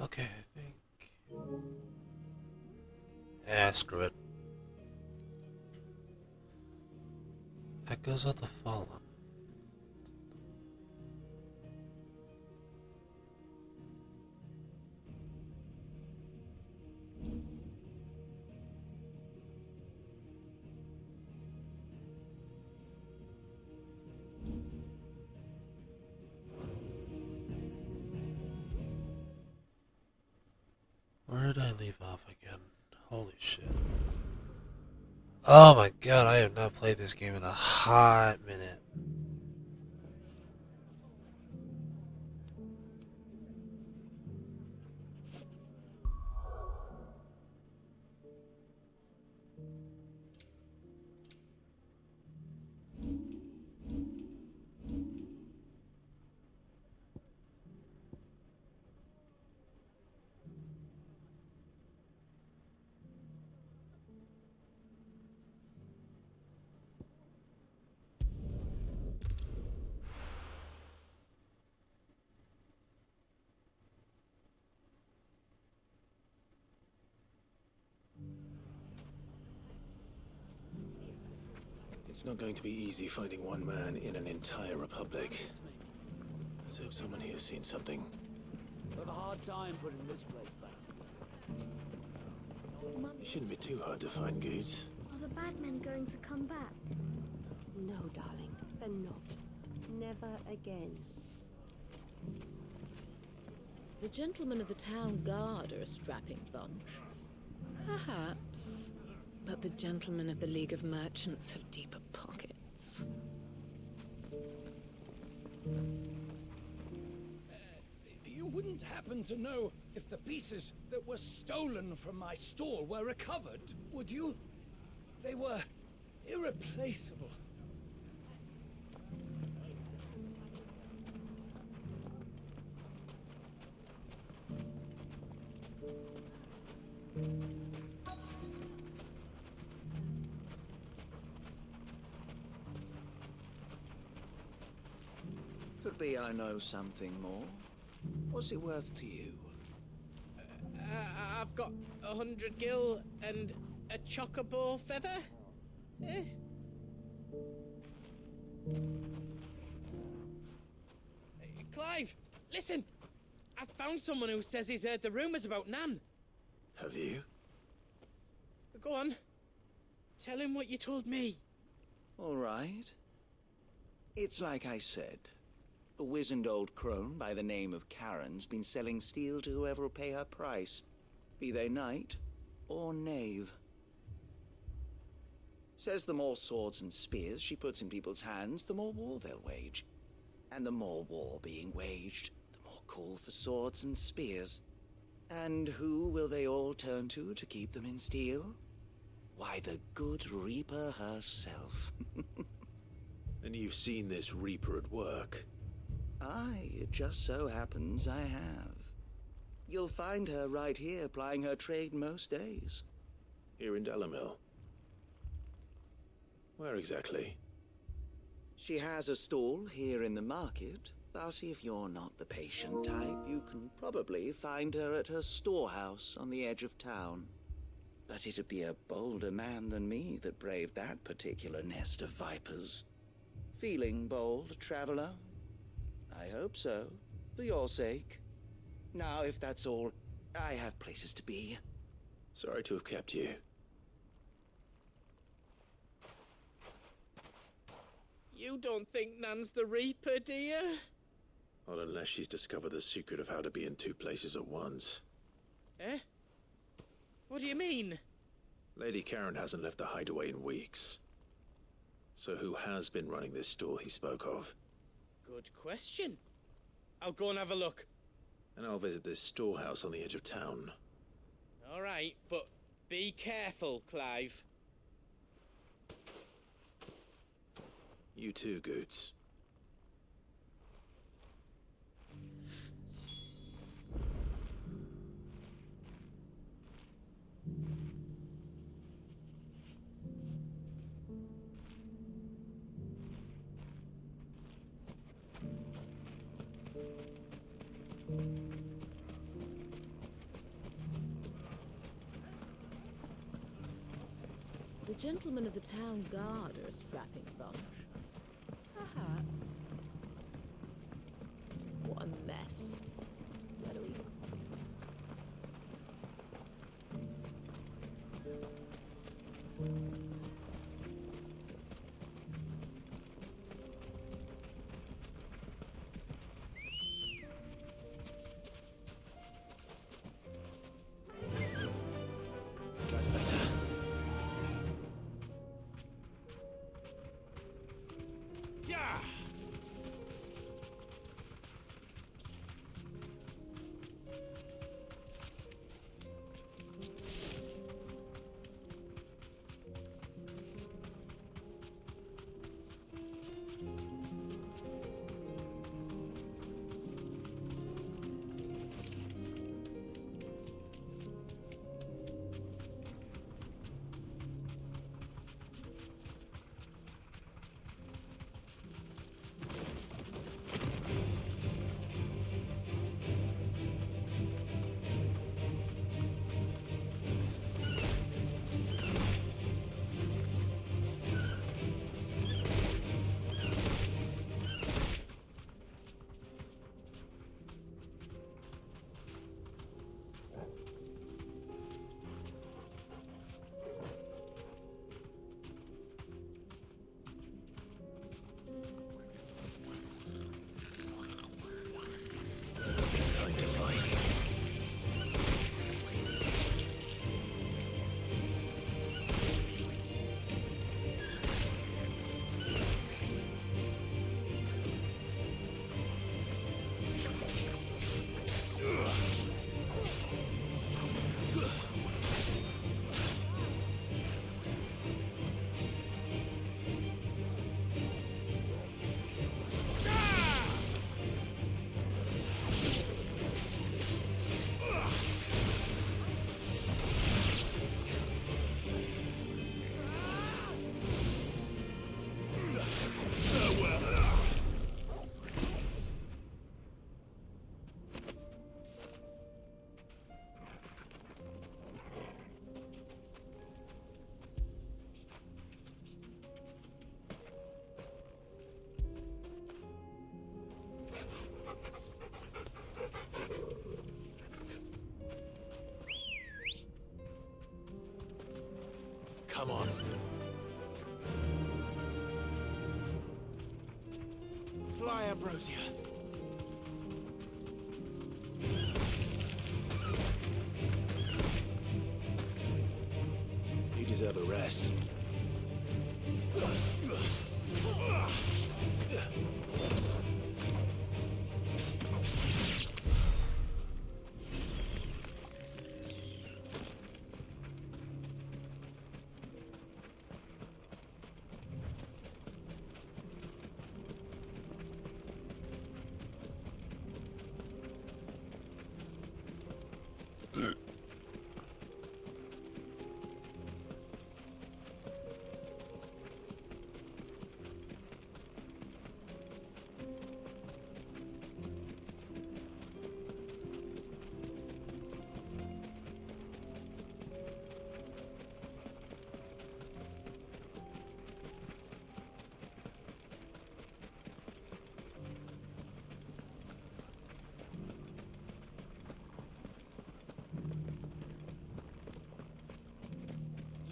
Okay, I think. Yeah, screw it. Echoes of the Fallen. Where did I leave off again? Holy shit. Oh my god, I have not played this game in a hot minute. It's not going to be easy finding one man in an entire republic. Let's hope someone here's seen something. I have a hard time putting this place back together. It shouldn't be too hard to find goods. Are the bad men going to come back? No, darling, they're not. Never again. The gentlemen of the town guard are a strapping bunch. Perhaps. But the gentlemen of the League of Merchants have deeper pockets. You wouldn't happen to know if the pieces that were stolen from my store were recovered, would you? They were irreplaceable. Could be I know something more. What's it worth to you? I've got 100 gil and a chocobo feather. Eh? Hey, Clive, listen! I found someone who says he's heard the rumours about Nan. Have you? Go on. Tell him what you told me. All right. It's like I said. A wizened old crone by the name of Karen's been selling steel to whoever will pay her price, be they knight or knave. Says the more swords and spears she puts in people's hands, the more war they'll wage. And the more war being waged, the more call for swords and spears. And who will they all turn to keep them in steel? Why, the good Reaper herself. And you've seen this Reaper at work? Aye, it just so happens I have. You'll find her right here plying her trade most days. Here in Delamil? Where exactly? She has a stall here in the market, but if you're not the patient type, you can probably find her at her storehouse on the edge of town. But it'd be a bolder man than me that braved that particular nest of vipers. Feeling bold, traveler? I hope so, for your sake. Now, if that's all, I have places to be. Sorry to have kept you. You don't think Nan's the Reaper, do you? Not unless she's discovered the secret of how to be in two places at once. Eh? What do you mean? Lady Karen hasn't left the hideaway in weeks. So who has been running this stall he spoke of? Good question. I'll go and have a look. And I'll visit this storehouse on the edge of town. All right, but be careful, Clive. You too, Goots. gentlemen of the town guard are a strapping bunch. Perhaps. What a mess. Where do we go? That's better. Yeah! Time to fight. Come on. Fly, Ambrosia. You deserve a rest.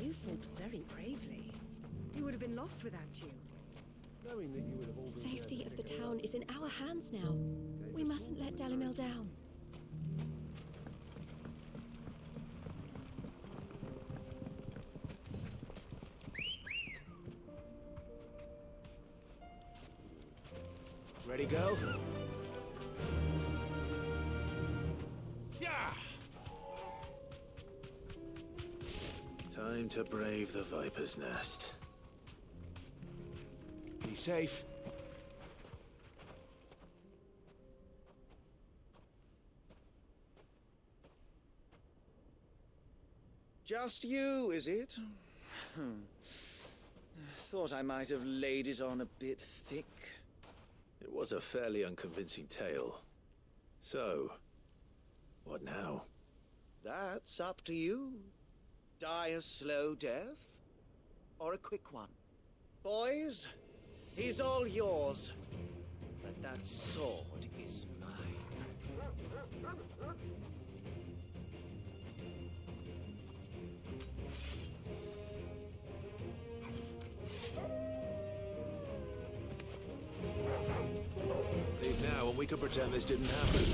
You fought very bravely. We would have been lost without you. Knowing that you would have all The been safety there of the to pick it town up. is in our hands now. We mustn't let Dalimil down. Ready, go? Yeah! Time to brave the Viper's Nest. Be safe. Just you, is it? Thought I might have laid it on a bit thick. It was a fairly unconvincing tale. So, what now? That's up to you. Die a slow death? or a quick one. Boys, he's all yours. But that sword is mine. Leave now and we can pretend this didn't happen.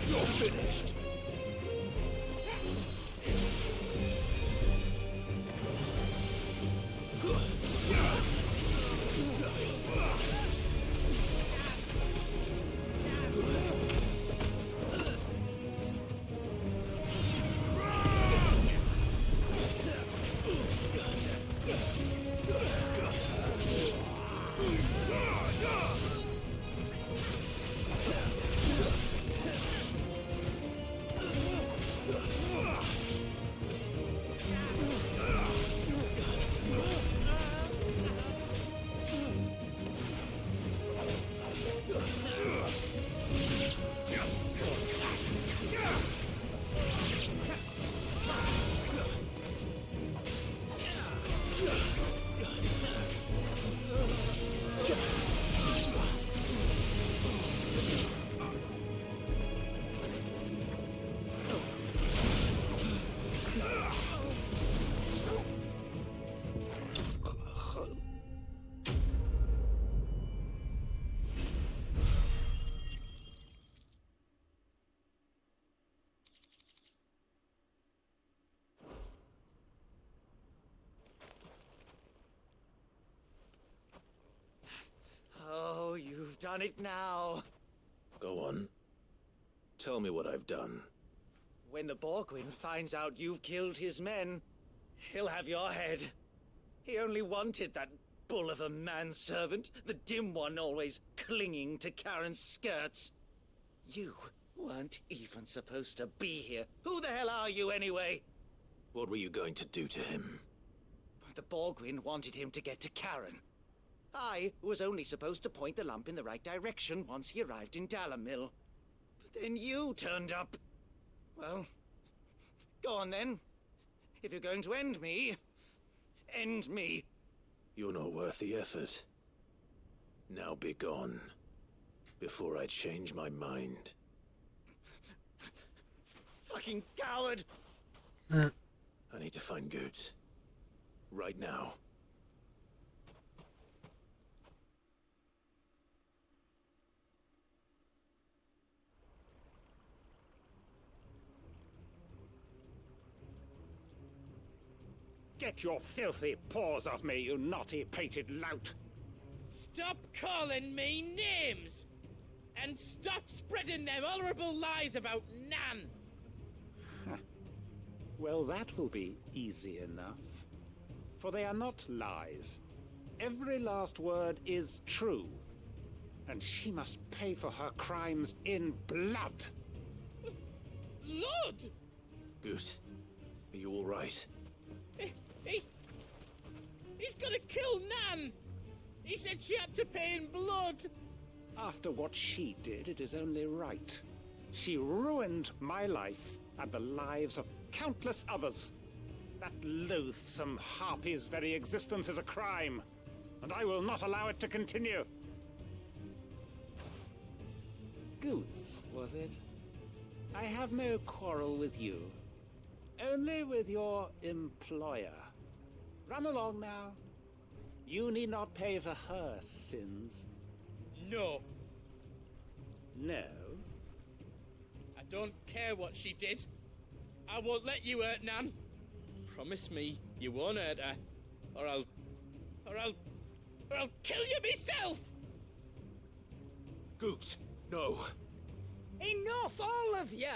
You're finished. Oh, you've done it now. Go on. Tell me what I've done. When the Borgwyn finds out you've killed his men, he'll have your head. He only wanted that bull of a manservant, the dim one always clinging to Karen's skirts. You weren't even supposed to be here. Who the hell are you anyway? What were you going to do to him? The Borgwyn wanted him to get to Karen. I was only supposed to point the lamp in the right direction once he arrived in Dalamil. But then you turned up. Well, go on then. If you're going to end me, end me. You're not worth the effort. Now be gone, before I change my mind. Fucking coward! I need to find Goots. Right now. Get your filthy paws off me, you naughty-pated lout! Stop calling me names! And stop spreading them horrible lies about Nan! Well, that will be easy enough. For they are not lies. Every last word is true. And she must pay for her crimes in blood. Lord! Goose, are you all right? He's gonna kill Nan! He said she had to pay in blood! After what she did, it is only right. She ruined my life and the lives of countless others. That loathsome harpy's very existence is a crime, and I will not allow it to continue. Goots, was it? I have no quarrel with you. Only with your employer. Run along now. You need not pay for her sins. No. No? I don't care what she did. I won't let you hurt Nan. Promise me you won't hurt her, or I'll kill you myself! Goots, no. Enough, all of you!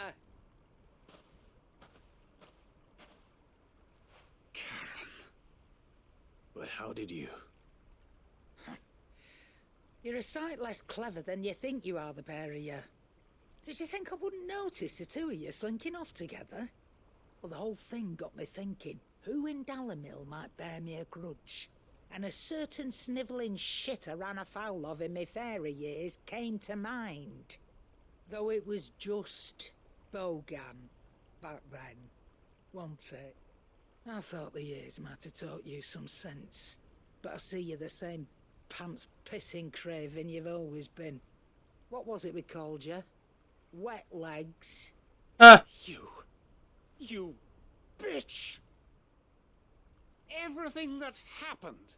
But how did you? You're a sight less clever than you think you are, the pair of you. Did you think I wouldn't notice the two of you slinking off together? Well, the whole thing got me thinking, who in Dalimil might bear me a grudge? And a certain snivelling shit I ran afoul of in my fairy years came to mind. Though it was just Bogan back then, wasn't it? I thought the years might have taught you some sense, but I see you're the same pants-pissing craven you've always been. What was it we called you? Wet legs? You bitch! Everything that happened,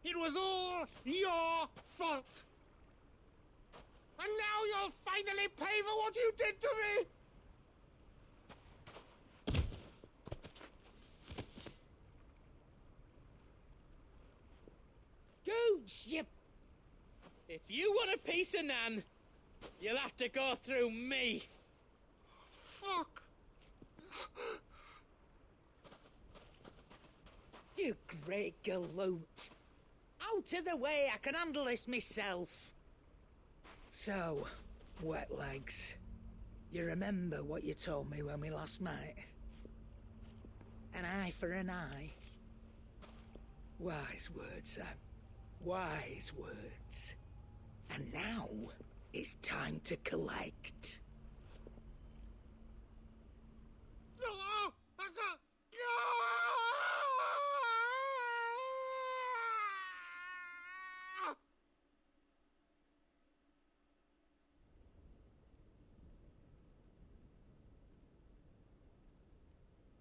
it was all your fault! And now you'll finally pay for what you did to me! Gooch, you... If you want a piece of Nan, you'll have to go through me. Fuck! You great galoot. Out of the way, I can handle this myself. So, wet legs. You remember what you told me when we last met? An eye for an eye. Wise words, Sam. Wise words. And now, it's time to collect.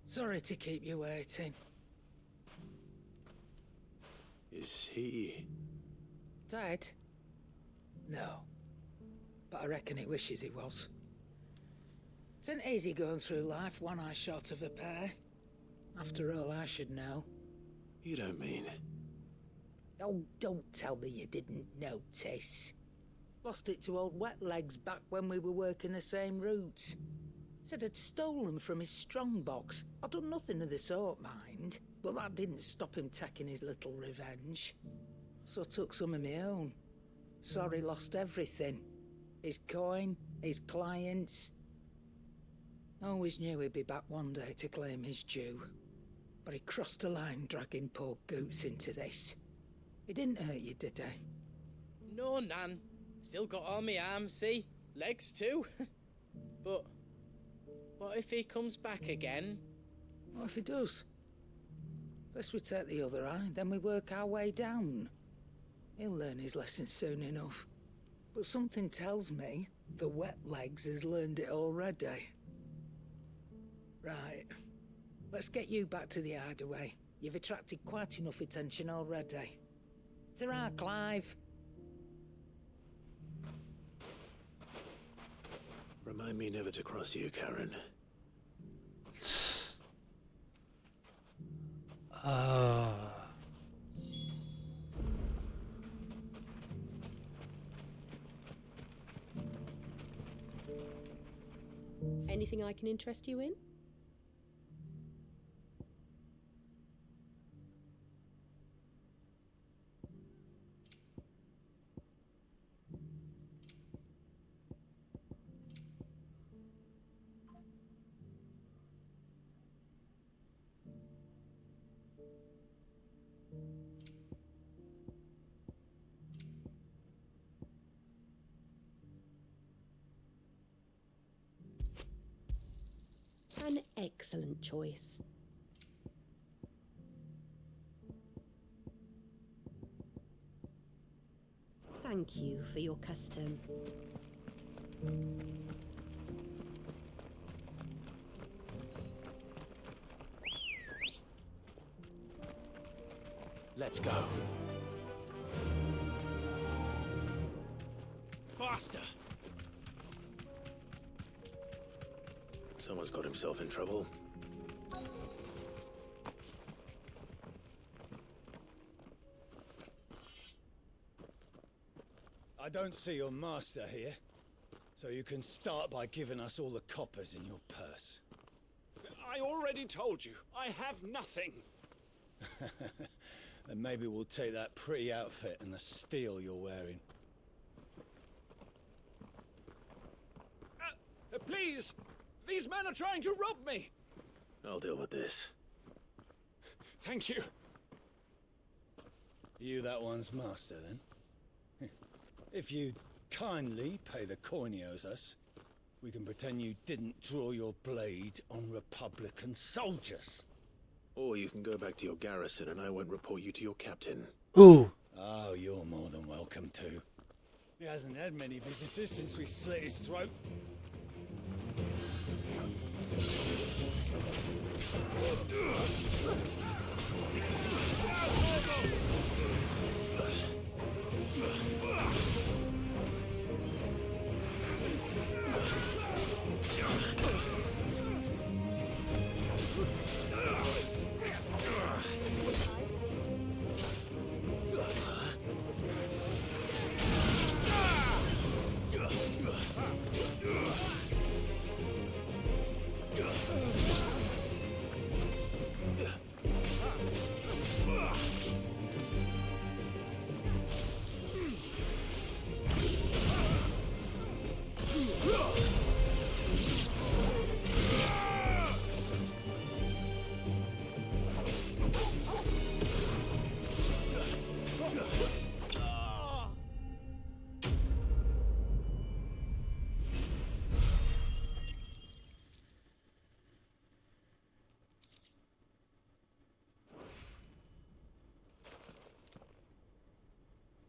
Sorry to keep you waiting. Is he... Dead? No. But I reckon he wishes he was. It isn't easy going through life one eye short of a pair. After all, I should know. You don't mean... Oh, don't tell me you didn't notice. Lost it to old Wet Legs back when we were working the same routes. Said I'd stolen from his strongbox. I'd done nothing of the sort, mind. But that didn't stop him taking his little revenge. So I took some of my own. Sorry, lost everything. His coin, his clients. Always knew he'd be back one day to claim his due. But he crossed a line dragging poor Goots into this. He didn't hurt you, did he? No, Nan. Still got all my arms, see? Legs too. But what if he comes back again? What if he does? First we take the other eye, then we work our way down. He'll learn his lesson soon enough. But something tells me the Wet Legs has learned it already. Right. Let's get you back to the hideaway. You've attracted quite enough attention already. Ta-ra, Clive. Remind me never to cross you, Karen. Anything I can interest you in? An excellent choice. Thank you for your custom. Let's go. Faster! Someone's got himself in trouble. I don't see your master here, so you can start by giving us all the coppers in your purse. I already told you, I have nothing. Then maybe we'll take that pretty outfit and the steel you're wearing. Please! These men are trying to rob me! I'll deal with this. Thank you. You that one's master, then? If you kindly pay the coin he owes us, we can pretend you didn't draw your blade on Republican soldiers. Or you can go back to your garrison and I won't report you to your captain. Ooh. Oh, you're more than welcome to. He hasn't had many visitors since we slit his throat.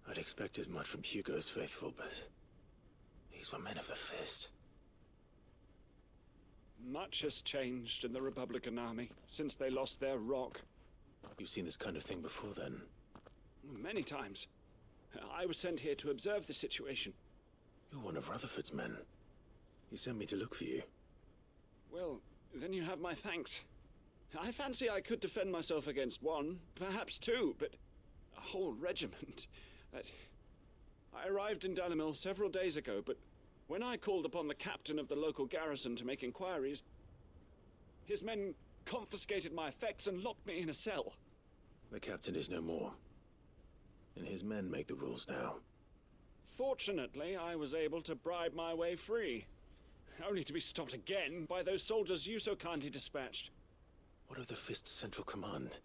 I'd expect as much from Hugo's faithful, but these were men of the fist. Much has changed in the Republican army since they lost their rock. You've seen this kind of thing before, then? Many times. I was sent here to observe the situation. You're one of Rutherford's men. He sent me to look for you. Well, then you have my thanks. I fancy I could defend myself against one, perhaps two, but a whole regiment. I arrived in Dalimil several days ago, but when I called upon the captain of the local garrison to make inquiries, his men confiscated my effects and locked me in a cell. The captain is no more, and his men make the rules now. Fortunately, I was able to bribe my way free, only to be stopped again by those soldiers you so kindly dispatched. What of the Fist's central command?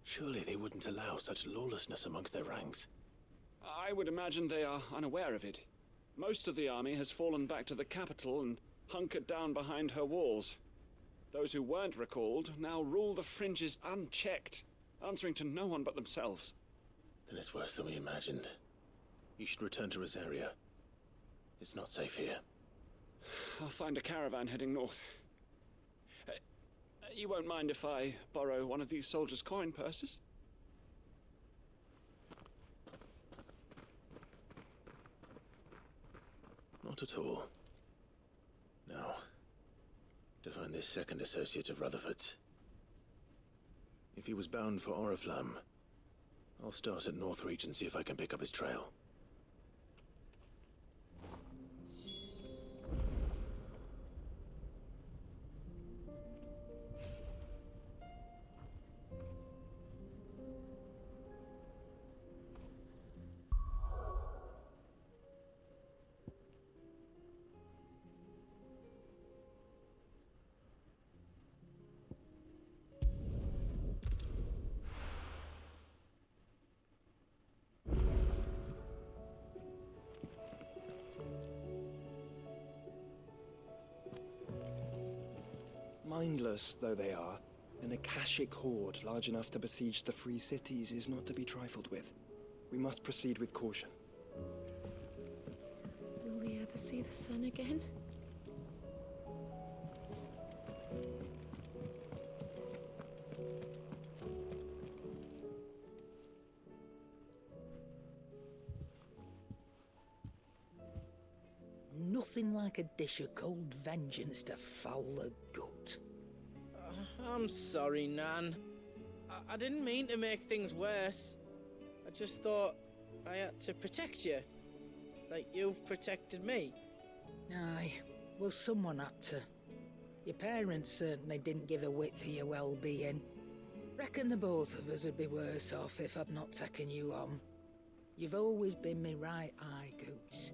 Surely they wouldn't allow such lawlessness amongst their ranks. I would imagine they are unaware of it. Most of the army has fallen back to the capital and hunkered down behind her walls. Those who weren't recalled now rule the fringes unchecked, answering to no one but themselves. Then it's worse than we imagined. You should return to Rosaria. It's not safe here. I'll find a caravan heading north. You won't mind if I borrow one of these soldiers' coin purses? Not at all. Now, to find this second associate of Rutherford's. If he was bound for Oriflamme, I'll start at Northreach and see if I can pick up his trail. Mindless though they are, an Akashic horde large enough to besiege the free cities is not to be trifled with. We must proceed with caution. Will we ever see the sun again? Nothing like a dish of cold vengeance to foul the gut. I'm sorry, Nan. I didn't mean to make things worse. I just thought I had to protect you. Like you've protected me. Aye, well, someone had to. Your parents certainly didn't give a whit for your well-being. Reckon the both of us would be worse off if I'd not taken you on. You've always been me right eye, Goose.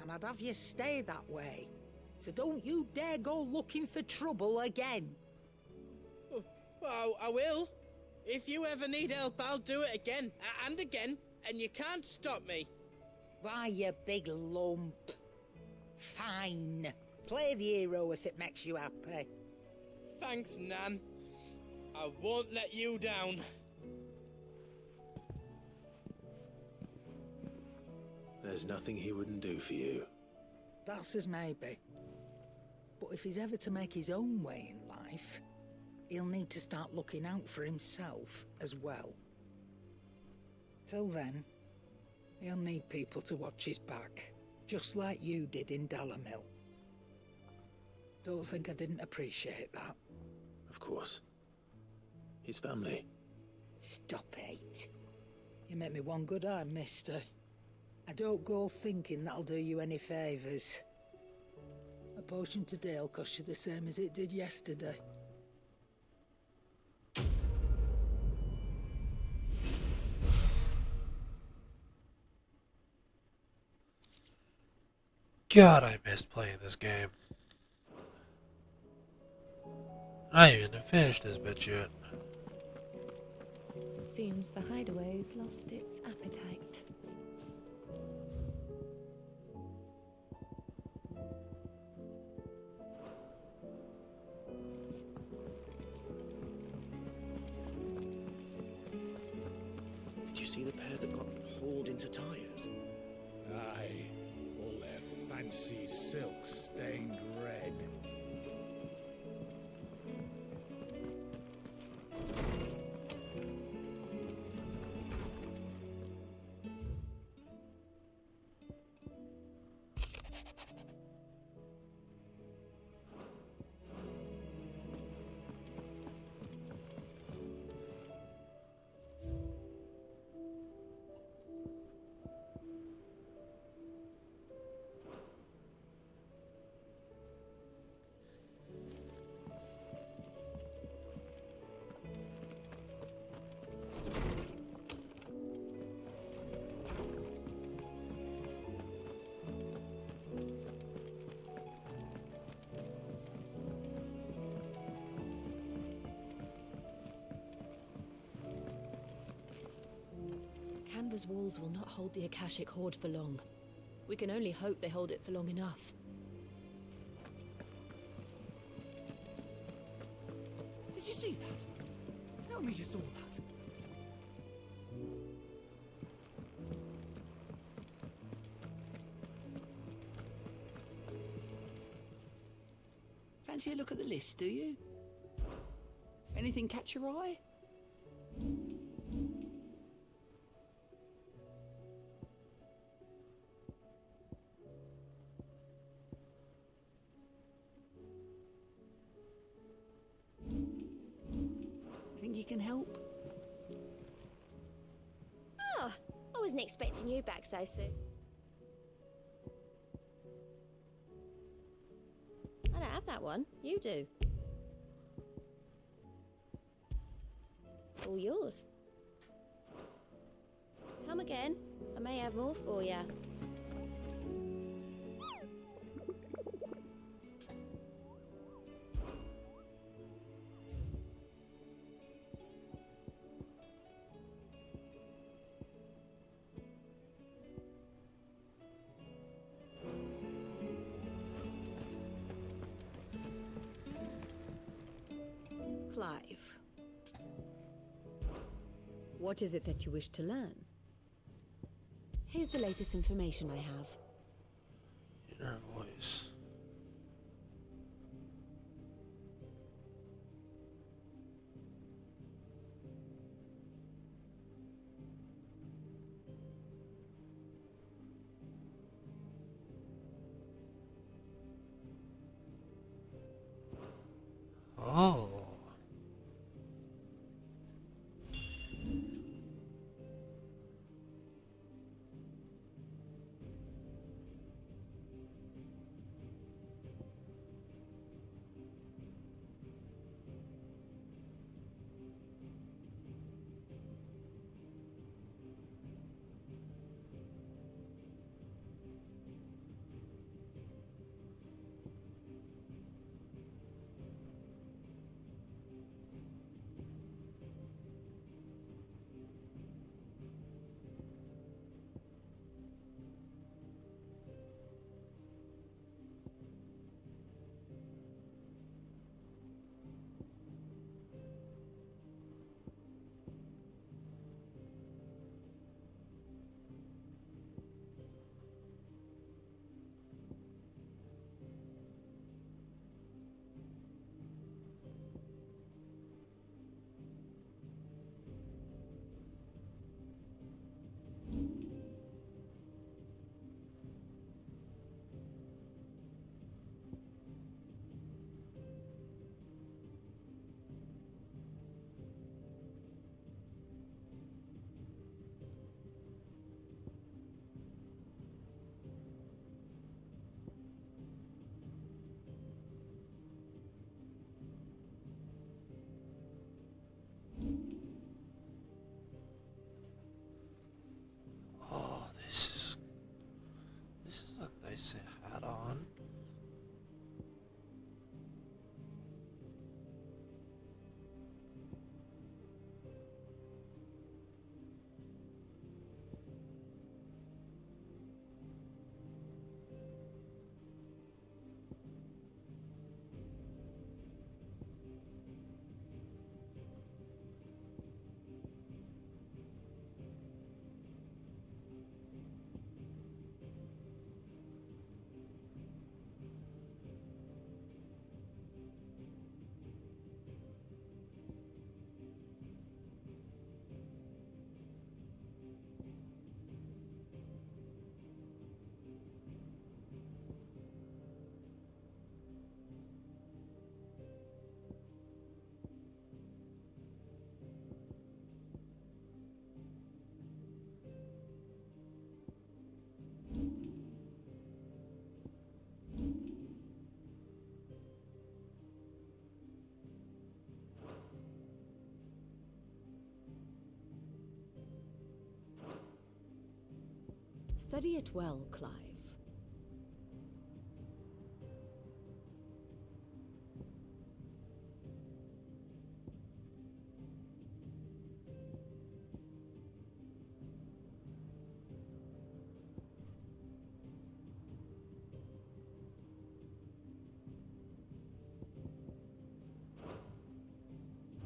And I'd have you stay that way. So don't you dare go looking for trouble again. Well, I will. If you ever need help, I'll do it again and again, and you can't stop me. Why, you big lump. Fine. Play the hero if it makes you happy. Thanks, Nan. I won't let you down. There's nothing he wouldn't do for you. That's as maybe. But if he's ever to make his own way in life, he'll need to start looking out for himself as well. Till then, he'll need people to watch his back, just like you did in Dalamil. Don't think I didn't appreciate that. Of course. His family. Stop it. You make me one good eye, mister. I don't go thinking that'll do you any favours. A potion today'll cost you the same as it did yesterday. God, I missed playing this game. I ain't even finished this bitch yet. It seems the hideaway's lost its appetite. Did you see the pair that got hauled into tires? Aye, all their fancy silk stained red. Canva's walls will not hold the Akashic Horde for long. We can only hope they hold it for long enough. Did you see that? Tell me you saw that. Fancy a look at the list, do you? Anything catch your eye? Think you can help? Ah, I wasn't expecting you back so soon. I don't have that one. You do. All yours. Come again. I may have more for you. Clive. What is it that you wish to learn? Here's the latest information I have. Inner voice. Oh. Study it well, Clive.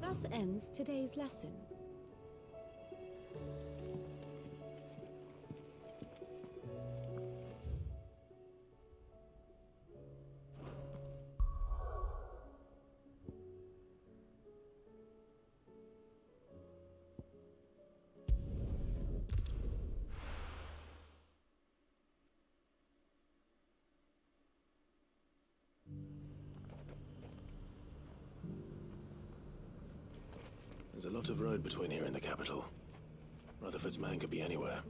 Thus ends today's lesson. There's a lot of road between here and the capital. Rutherford's man could be anywhere.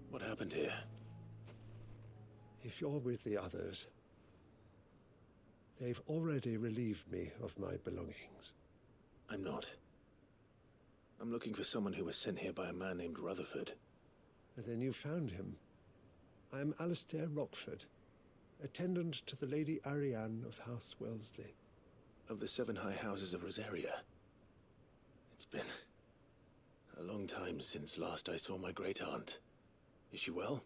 What happened here? If you're with the others, they've already relieved me of my belongings. I'm not. I'm looking for someone who was sent here by a man named Rutherford. And then you found him. I am Alistair Rockford, attendant to the Lady Ariane of House Wellesley. Of the 7 high houses of Rosaria. It's been a long time since last I saw my great-aunt. Is she well?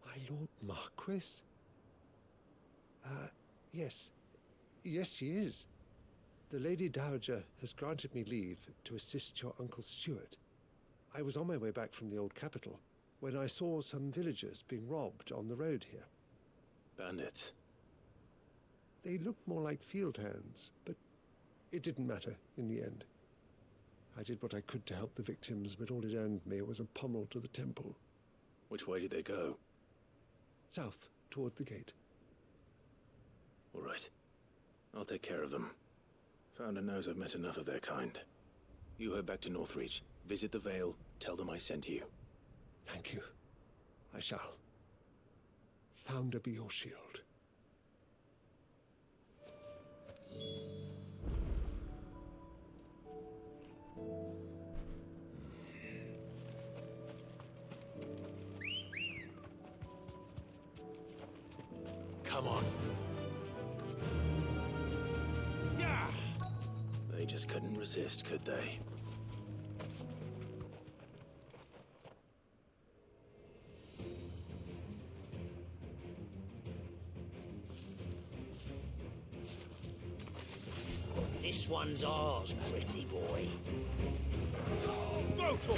My Lord Marquis? Yes. Yes, she is. The Lady Dowager has granted me leave to assist your Uncle Stuart. I was on my way back from the old capital when I saw some villagers being robbed on the road here. Bandits? They looked more like field hands, but it didn't matter in the end. I did what I could to help the victims, but all it earned me was a pommel to the temple. Which way did they go? South, toward the gate. All right. I'll take care of them. Founder knows I've met enough of their kind. You head back to Northreach, visit the Vale, tell them I sent you. Thank you. I shall. Founder be your shield. Come on. They just couldn't resist, could they? This one's ours, pretty boy. Go to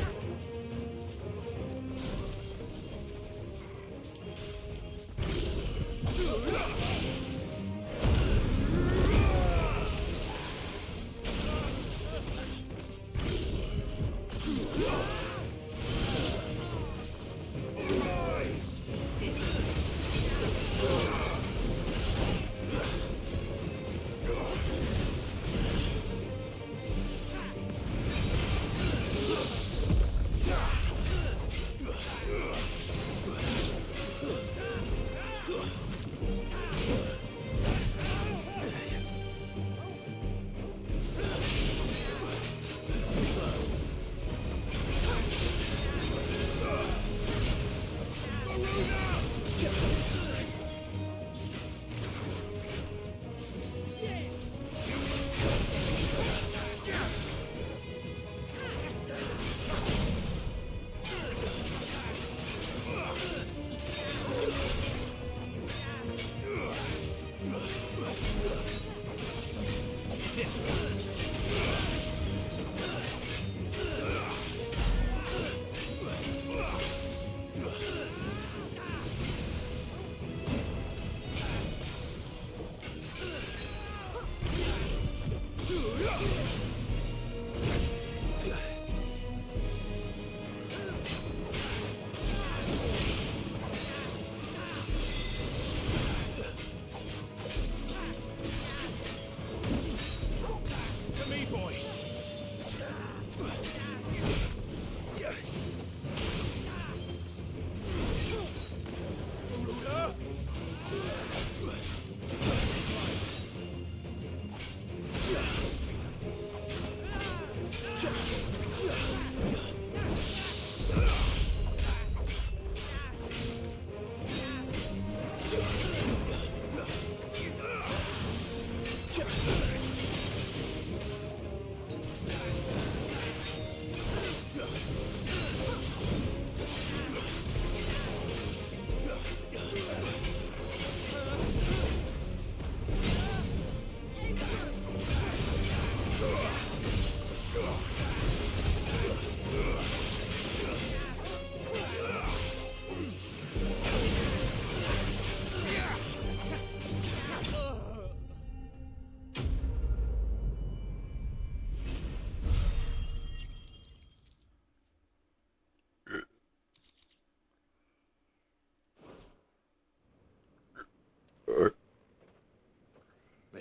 me, boy.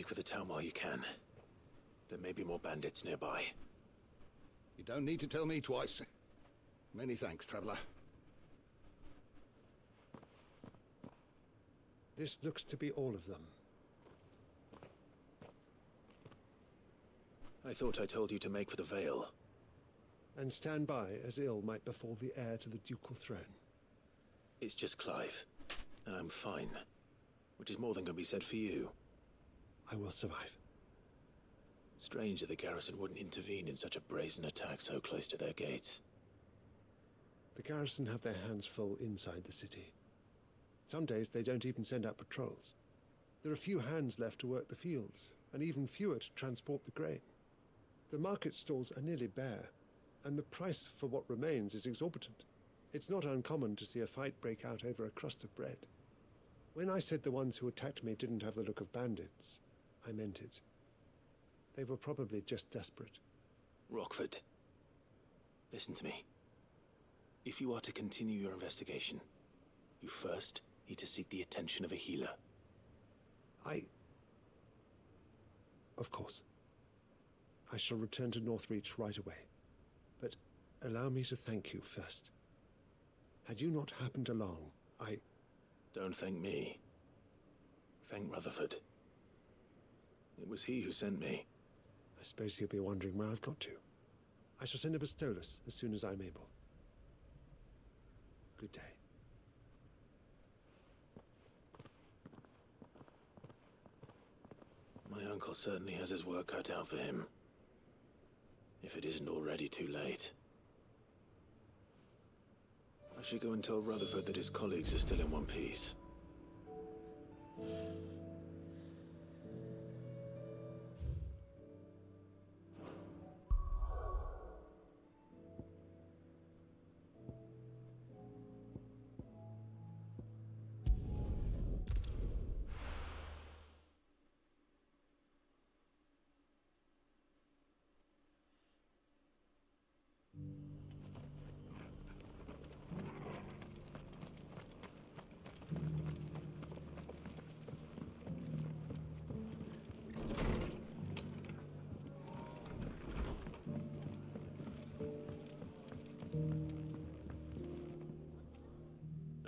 Make for the town while you can. There may be more bandits nearby. You don't need to tell me twice. Many thanks, traveler. This looks to be all of them. I thought I told you to make for the Vale. And stand by as ill might befall the heir to the ducal throne. It's just Clive, and I'm fine. Which is more than can be said for you. I will survive. Strange that the garrison wouldn't intervene in such a brazen attack so close to their gates. The garrison have their hands full inside the city. Some days they don't even send out patrols. There are few hands left to work the fields, and even fewer to transport the grain. The market stalls are nearly bare, and the price for what remains is exorbitant. It's not uncommon to see a fight break out over a crust of bread. When I said the ones who attacked me didn't have the look of bandits, I meant it. They were probably just desperate. Rockford, listen to me. If you are to continue your investigation, you first need to seek the attention of a healer. Of course. I shall return to Northreach right away. But allow me to thank you first. Had you not happened along, Don't thank me. Thank Rutherford. It was he who sent me. I suppose he'll be wondering where I've got to. I shall send a Bastolus as soon as I'm able. Good day. My uncle certainly has his work cut out for him. If it isn't already too late. I should go and tell Rutherford that his colleagues are still in one piece.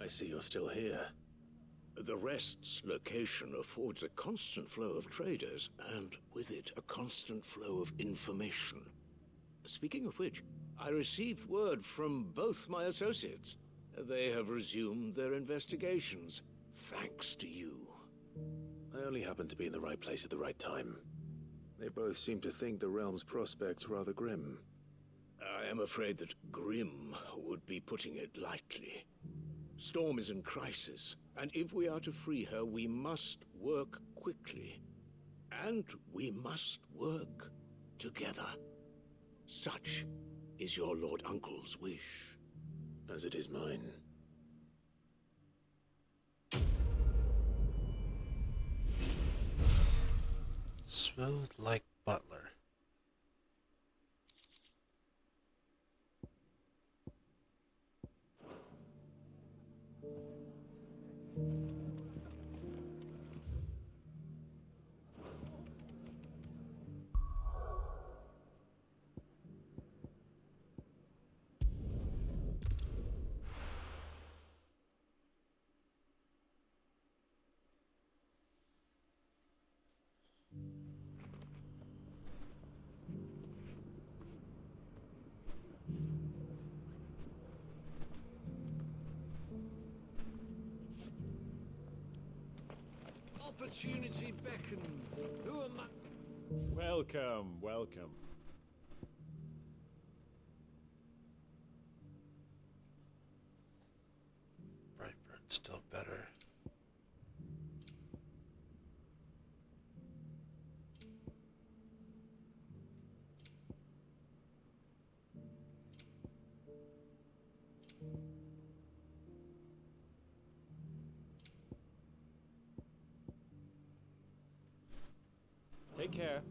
I see you're still here. The Rest's location affords a constant flow of traders, and with it, a constant flow of information. Speaking of which, I received word from both my associates. They have resumed their investigations, thanks to you. I only happened to be in the right place at the right time. They both seem to think the realm's prospects rather grim. I am afraid that grim would be putting it lightly. Storm is in crisis, and if we are to free her, we must work quickly. And we must work together. Such is your Lord Uncle's wish. As it is mine. Smooth like butler. Opportunity beckons. Who am I? Welcome, welcome. Brightburn's still better. Take care.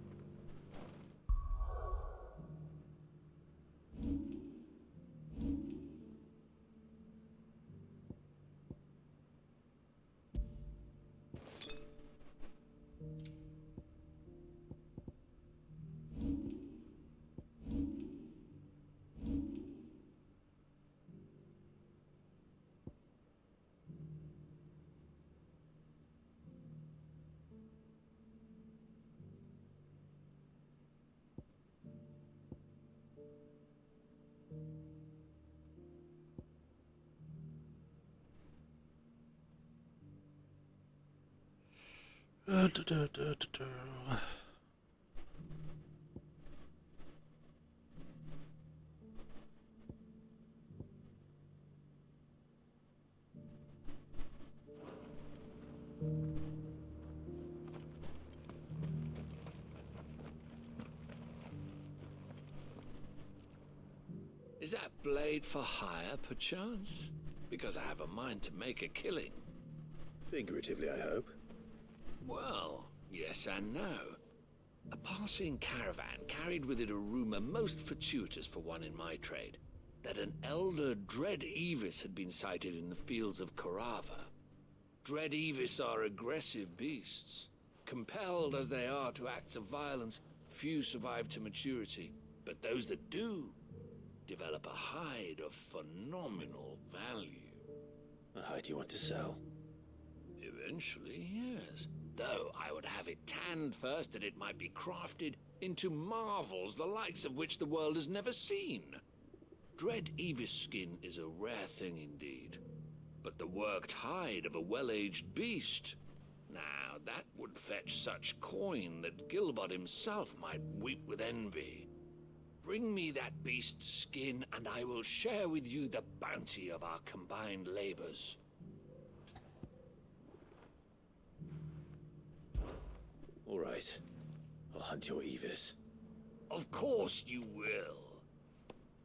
Is that blade for hire, perchance? Because I have a mind to make a killing. Figuratively, I hope. Well, yes and no. A passing caravan carried with it a rumor most fortuitous for one in my trade, that an elder Dread Evis had been sighted in the fields of Korava. Dread Evis are aggressive beasts. Compelled as they are to acts of violence, few survive to maturity, but those that do develop a hide of phenomenal value. A hide you want to sell? Eventually, yes. Though I would have it tanned first that it might be crafted into marvels the likes of which the world has never seen. Dread Evis skin is a rare thing indeed. But the worked hide of a well-aged beast, now that would fetch such coin that Gilbert himself might weep with envy. Bring me that beast's skin, and I will share with you the bounty of our combined labors. All right. I'll hunt your Evis. Of course you will.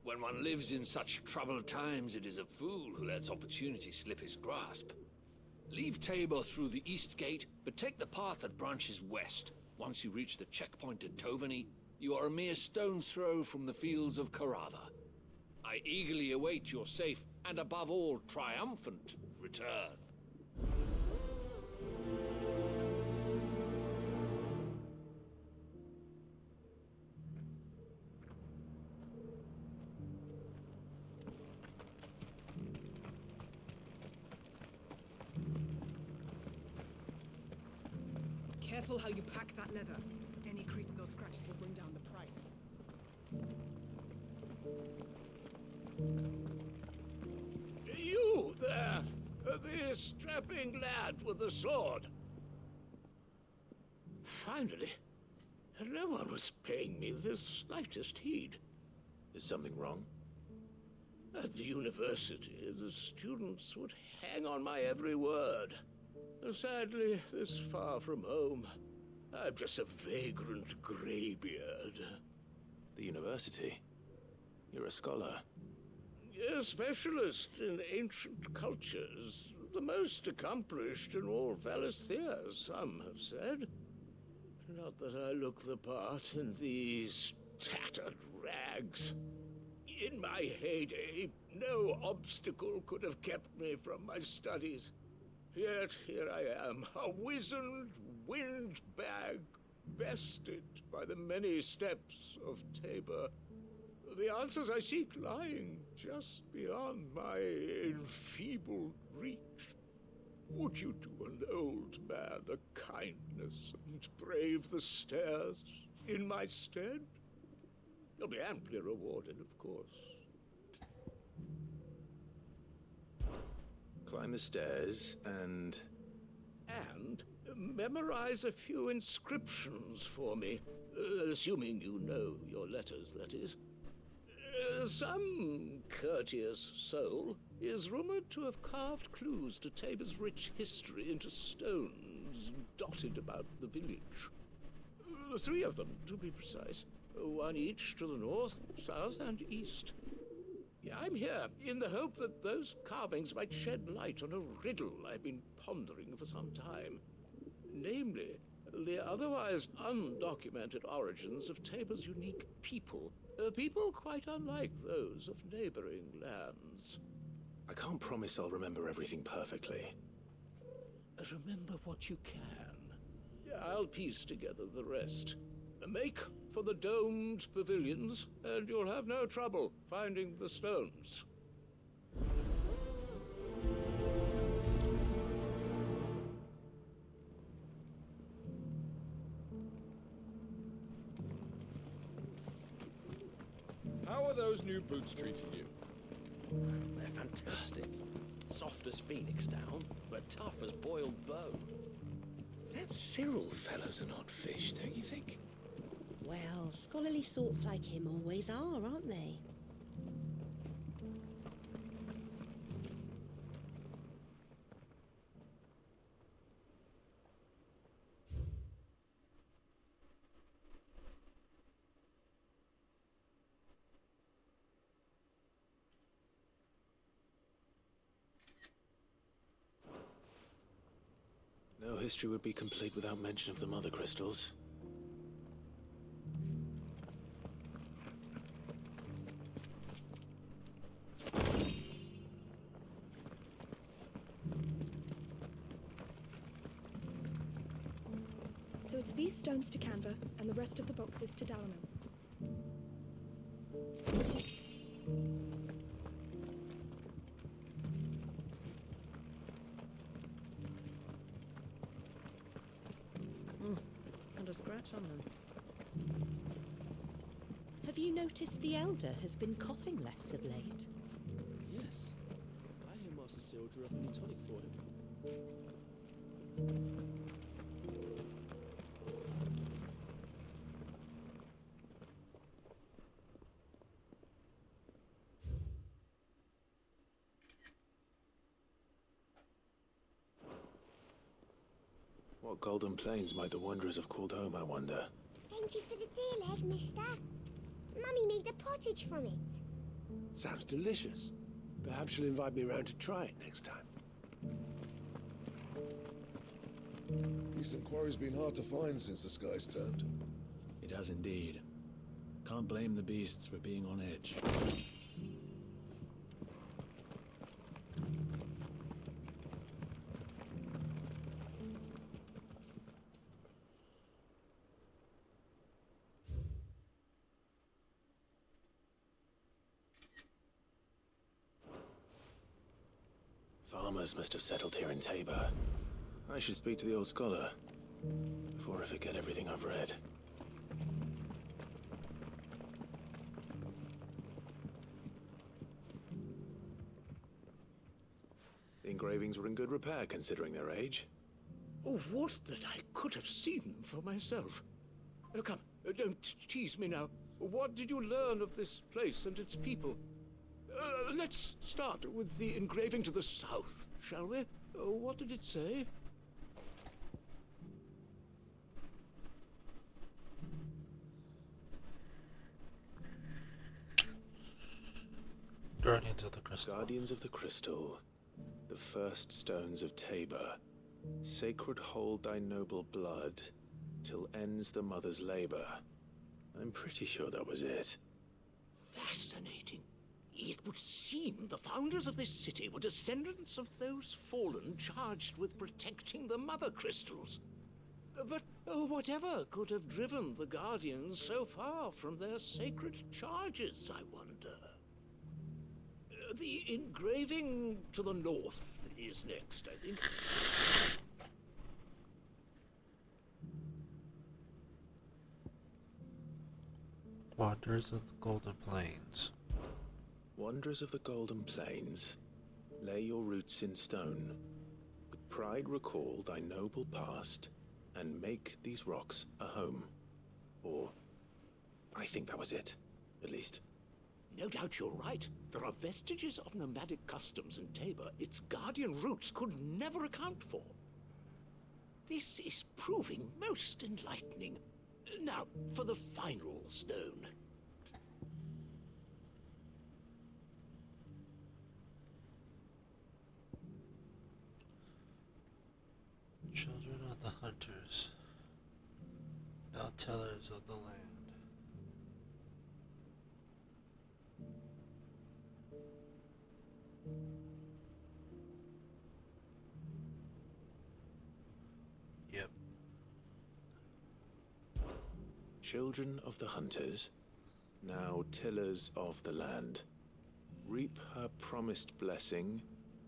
When one lives in such troubled times, it is a fool who lets opportunity slip his grasp. Leave Tabor through the east gate, but take the path that branches west. Once you reach the checkpoint at Tovany, you are a mere stone's throw from the fields of Korava. I eagerly await your safe, and above all, triumphant return. Careful how you pack that leather. Any creases or scratches will bring down the price. You there! The strapping lad with the sword. Finally, no one was paying me the slightest heed. Is something wrong? At the university, the students would hang on my every word. Sadly, this far from home, I'm just a vagrant greybeard. The university? You're a scholar. A specialist in ancient cultures. The most accomplished in all Valisthea, some have said. Not that I look the part in these tattered rags. In my heyday, no obstacle could have kept me from my studies. Yet here I am, a wizened windbag, bested by the many steps of Tabor. The answers I seek lying just beyond my enfeebled reach. Would you do an old man a kindness and brave the stairs in my stead? You'll be amply rewarded, of course. Climb the stairs and memorize a few inscriptions for me, assuming you know your letters, that is. Some courteous soul is rumored to have carved clues to Tabor's rich history into stones dotted about the village. 3 of them, to be precise. One each to the north, south, and east. I'm here in the hope that those carvings might shed light on a riddle I've been pondering for some time. Namely, the otherwise undocumented origins of Tabor's unique people. People quite unlike those of neighboring lands. I can't promise I'll remember everything perfectly. Remember what you can. I'll piece together the rest. Make for the domed pavilions, and you'll have no trouble finding the stones. How are those new boots treating you? They're fantastic. Soft as phoenix down, but tough as boiled bone. That Cyril fella's an odd fish, don't you think? Well, scholarly sorts like him always are, aren't they? No history would be complete without mention of the mother crystals. So it's these stones to Canva, and the rest of the boxes to Dalamil. Not a scratch on them. Have you noticed the Elder has been coughing less of late? Yes. I hear Master Cyril drew up a new tonic for him. What golden plains might the wanderers have called home, I wonder? Thank you for the dear leg, mister. Mummy made a pottage from it. Sounds delicious. Perhaps she'll invite me around to try it next time. Decent quarry's been hard to find since the sky's turned. It has indeed. Can't blame the beasts for being on edge. Farmers must have settled here in Tabor. I should speak to the old scholar before I forget everything I've read. The engravings were in good repair considering their age. Oh, would that I could have seen for myself. Oh, come, don't tease me now. What did you learn of this place and its people? Let's start with the engraving to the south, shall we? What did it say? Guardians of the Crystal. Guardians of the Crystal. The first stones of Tabor. Sacred hold thy noble blood, till ends the mother's labor. I'm pretty sure that was it. Fascinating. It would seem the founders of this city were descendants of those fallen charged with protecting the mother crystals. But whatever could have driven the Guardians so far from their sacred charges, I wonder? The engraving to the north is next, I think. Wanderers of the Golden Plains. Wanderers of the Golden Plains, lay your roots in stone. With pride recall thy noble past, and make these rocks a home. Or, I think that was it, at least. No doubt you're right. There are vestiges of nomadic customs in Tabor its guardian roots could never account for. This is proving most enlightening. Now, for the final stone. Children of the hunters, now tellers of the land. Yep. Children of the hunters, now tillers of the land, reap her promised blessing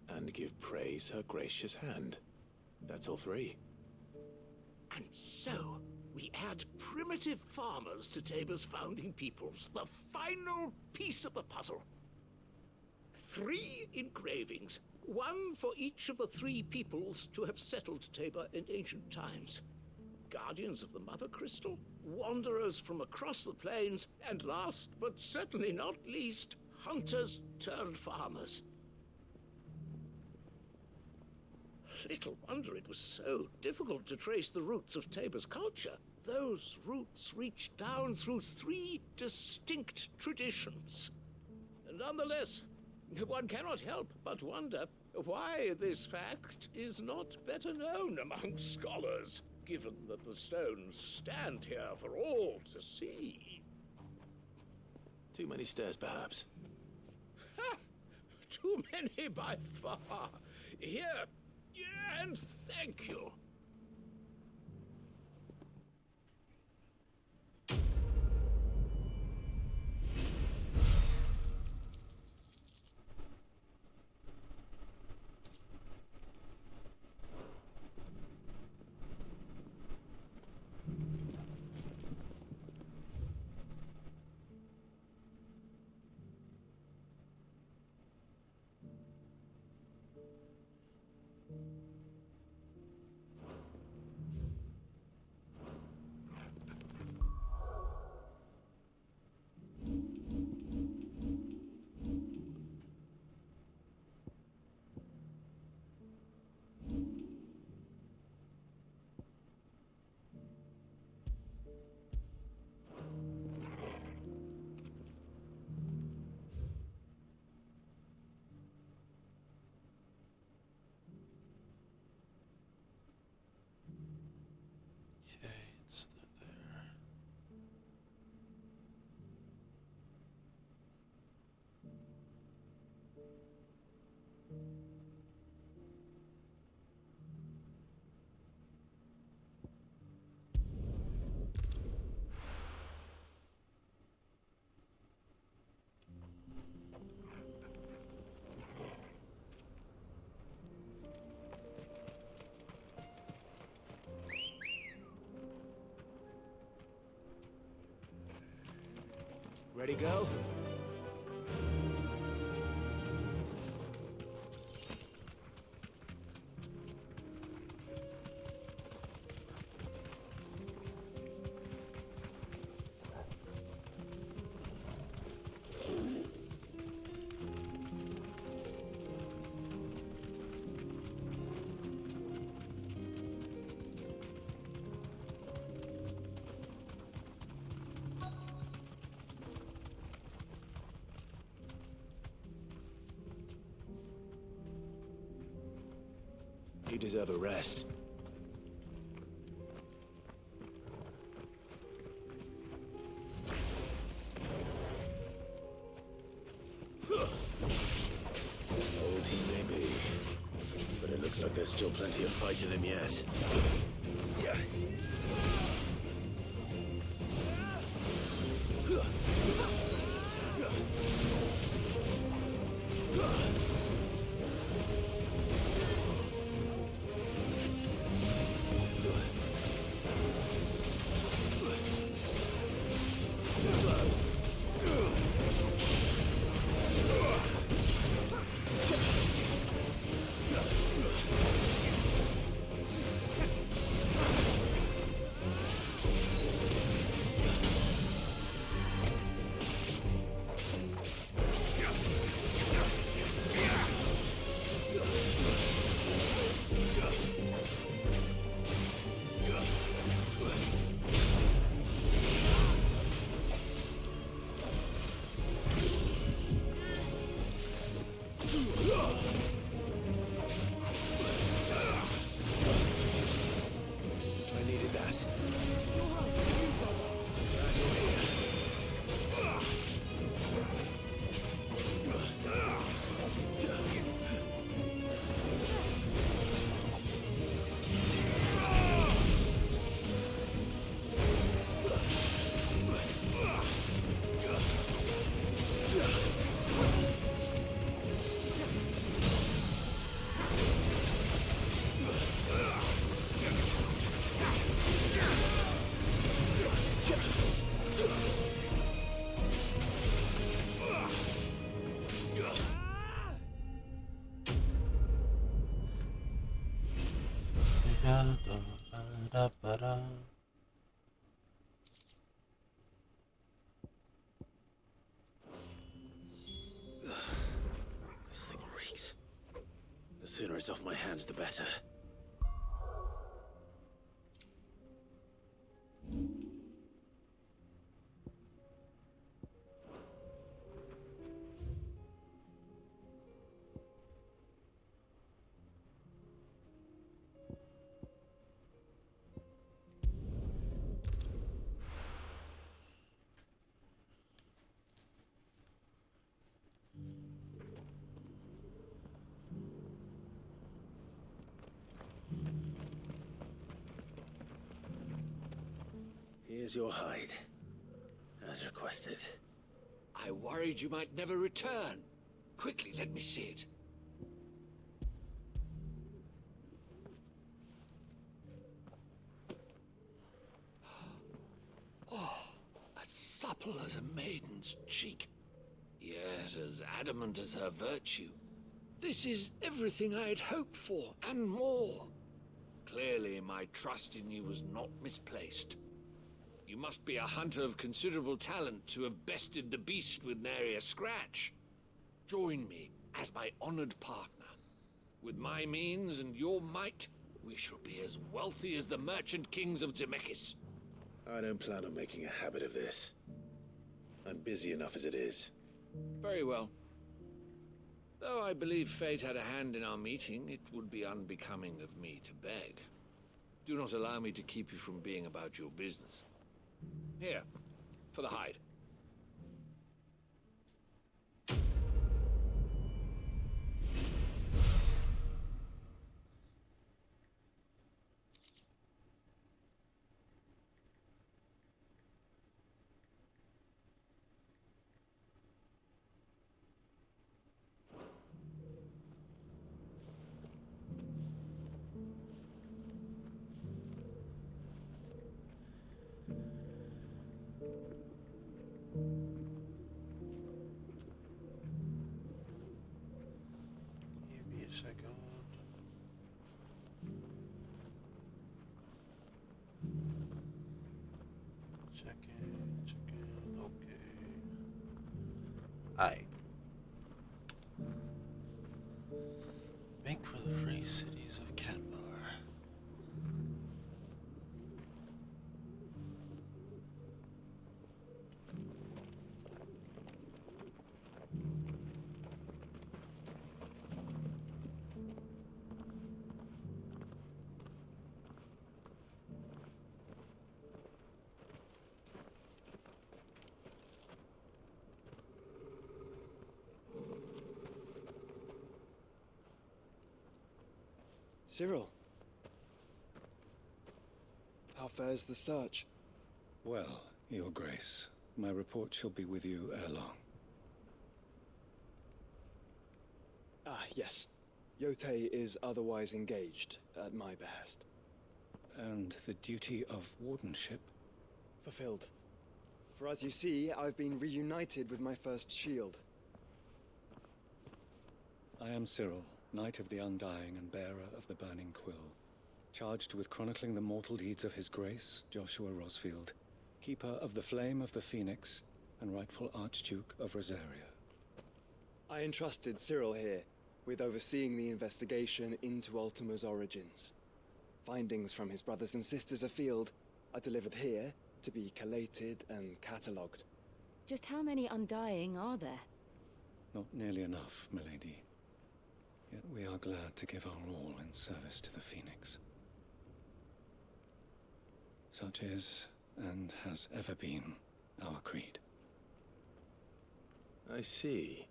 and give praise her gracious hand. That's all three. And so, we add primitive farmers to Tabor's founding peoples, the final piece of the puzzle. 3 engravings, One for each of the 3 peoples to have settled Tabor in ancient times. Guardians of the Mother Crystal, wanderers from across the plains, and last but certainly not least, hunters turned farmers. Little wonder it was so difficult to trace the roots of Tabor's culture. Those roots reach down through 3 distinct traditions. Nonetheless, one cannot help but wonder why this fact is not better known among scholars, given that the stones stand here for all to see. Too many stairs, perhaps. Ha! Too many by far. Here, and thank you. Ready, go? You deserve a rest. Old he may be, but it looks like there's still plenty of fight in him yet. Yeah. Ta-da. This thing reeks. The sooner it's off my hands, the better. Here's your hide, as requested. I worried you might never return. Quickly, let me see it. Oh, as supple as a maiden's cheek, yet as adamant as her virtue. This is everything I had hoped for, and more. Clearly, my trust in you was not misplaced. You must be a hunter of considerable talent to have bested the beast with nary a scratch. Join me as my honored partner. With my means and your might, we shall be as wealthy as the merchant kings of Zemeckis. I don't plan on making a habit of this. I'm busy enough as it is. Very well. Though I believe fate had a hand in our meeting, it would be unbecoming of me to beg. Do not allow me to keep you from being about your business. Here, for the hide. Give me a second. Checking. Okay. Aye. Make for the free cities of Canvar. Cyril. How fares the search? Well, Your Grace, my report shall be with you ere long. Ah, yes. Yote is otherwise engaged, at my behest. And the duty of wardenship? Fulfilled. For as you see, I've been reunited with my first shield. I am Cyril, Knight of the Undying and bearer of the Burning Quill, charged with chronicling the mortal deeds of His Grace, Joshua Rosfield, keeper of the Flame of the Phoenix and rightful Archduke of Rosaria. I entrusted Cyril here with overseeing the investigation into Ultima's origins. Findings from his brothers and sisters afield are delivered here to be collated and catalogued. Just how many Undying are there? Not nearly enough, milady. Yet we are glad to give our all in service to the Phoenix. Such is, and has ever been, our creed. I see.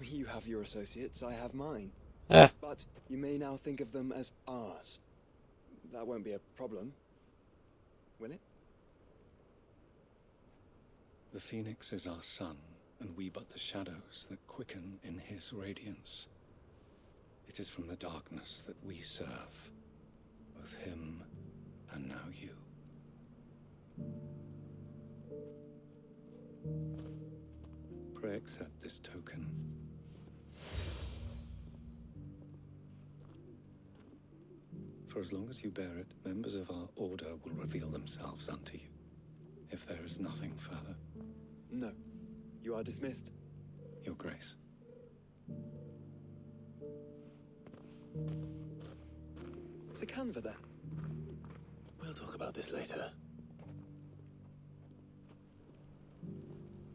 You have your associates, I have mine. Eh. But you may now think of them as ours. That won't be a problem, will it? The Phoenix is our sun, and we but the shadows that quicken in his radiance. It is from the darkness that we serve, both him and now you. Pray accept this token. For as long as you bear it, members of our order will reveal themselves unto you. If there is nothing further. No. You are dismissed. Your Grace. It's a canva then. We'll talk about this later.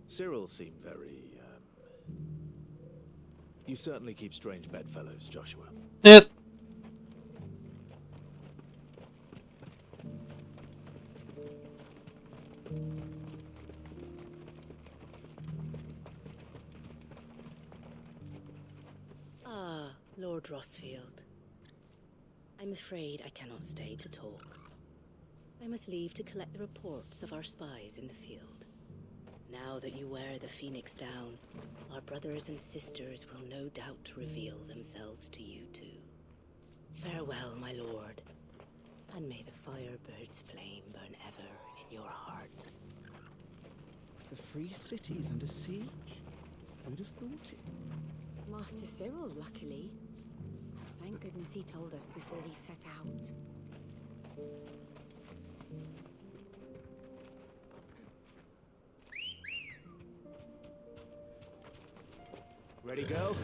Cyril seemed very, You certainly keep strange bedfellows, Joshua. It. Ah, Lord Rosfield. I'm afraid I cannot stay to talk. I must leave to collect the reports of our spies in the field. Now that you wear the Phoenix down, our brothers and sisters will no doubt reveal themselves to you too. Farewell, my lord, and may the Firebird's flame burn ever in your heart. The free city's under siege? Who'd have thought it? Master Cyril, luckily. Thank goodness he told us before we set out. Ready, go?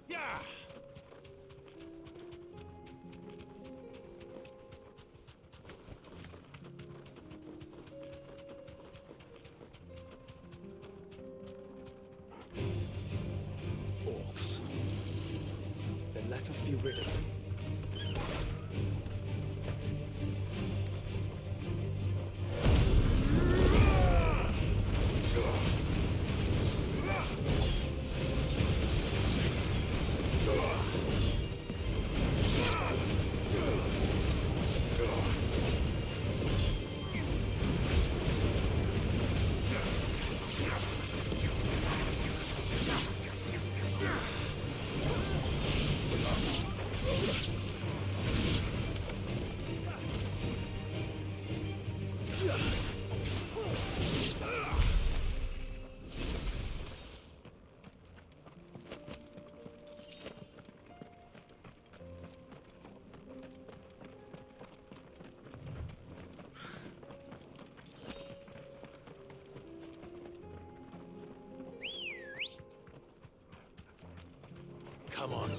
Yeah! Orcs. Then let us be rid of them. Come on.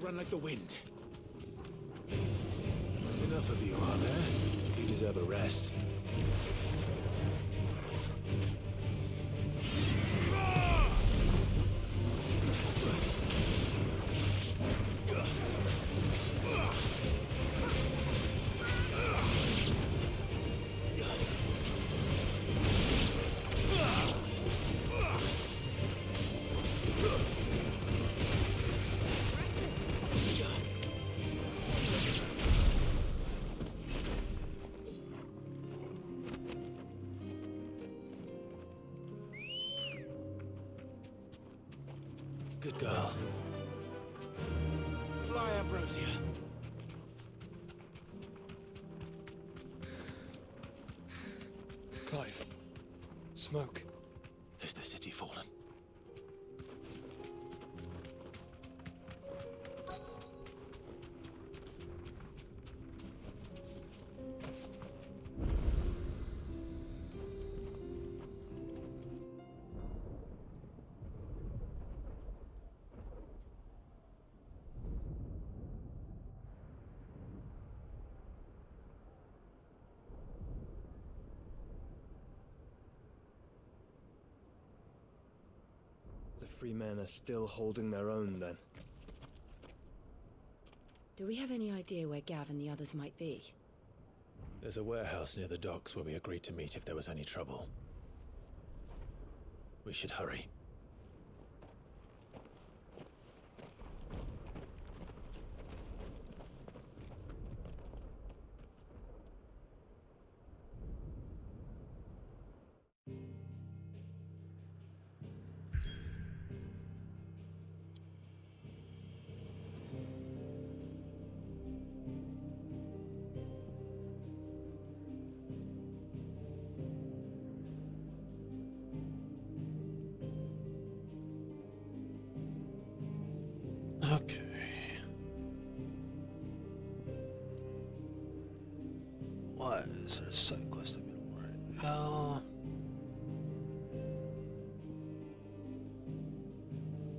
Run like the wind. Enough of you, are there? You deserve a rest. Good girl. Fly, Ambrosia. Clive. Smoke. Is the city fallen? The free men are still holding their own, then. Do we have any idea where Gav and the others might be? There's a warehouse near the docks where we agreed to meet if there was any trouble. We should hurry. Okay. Why is there a side quest available right now?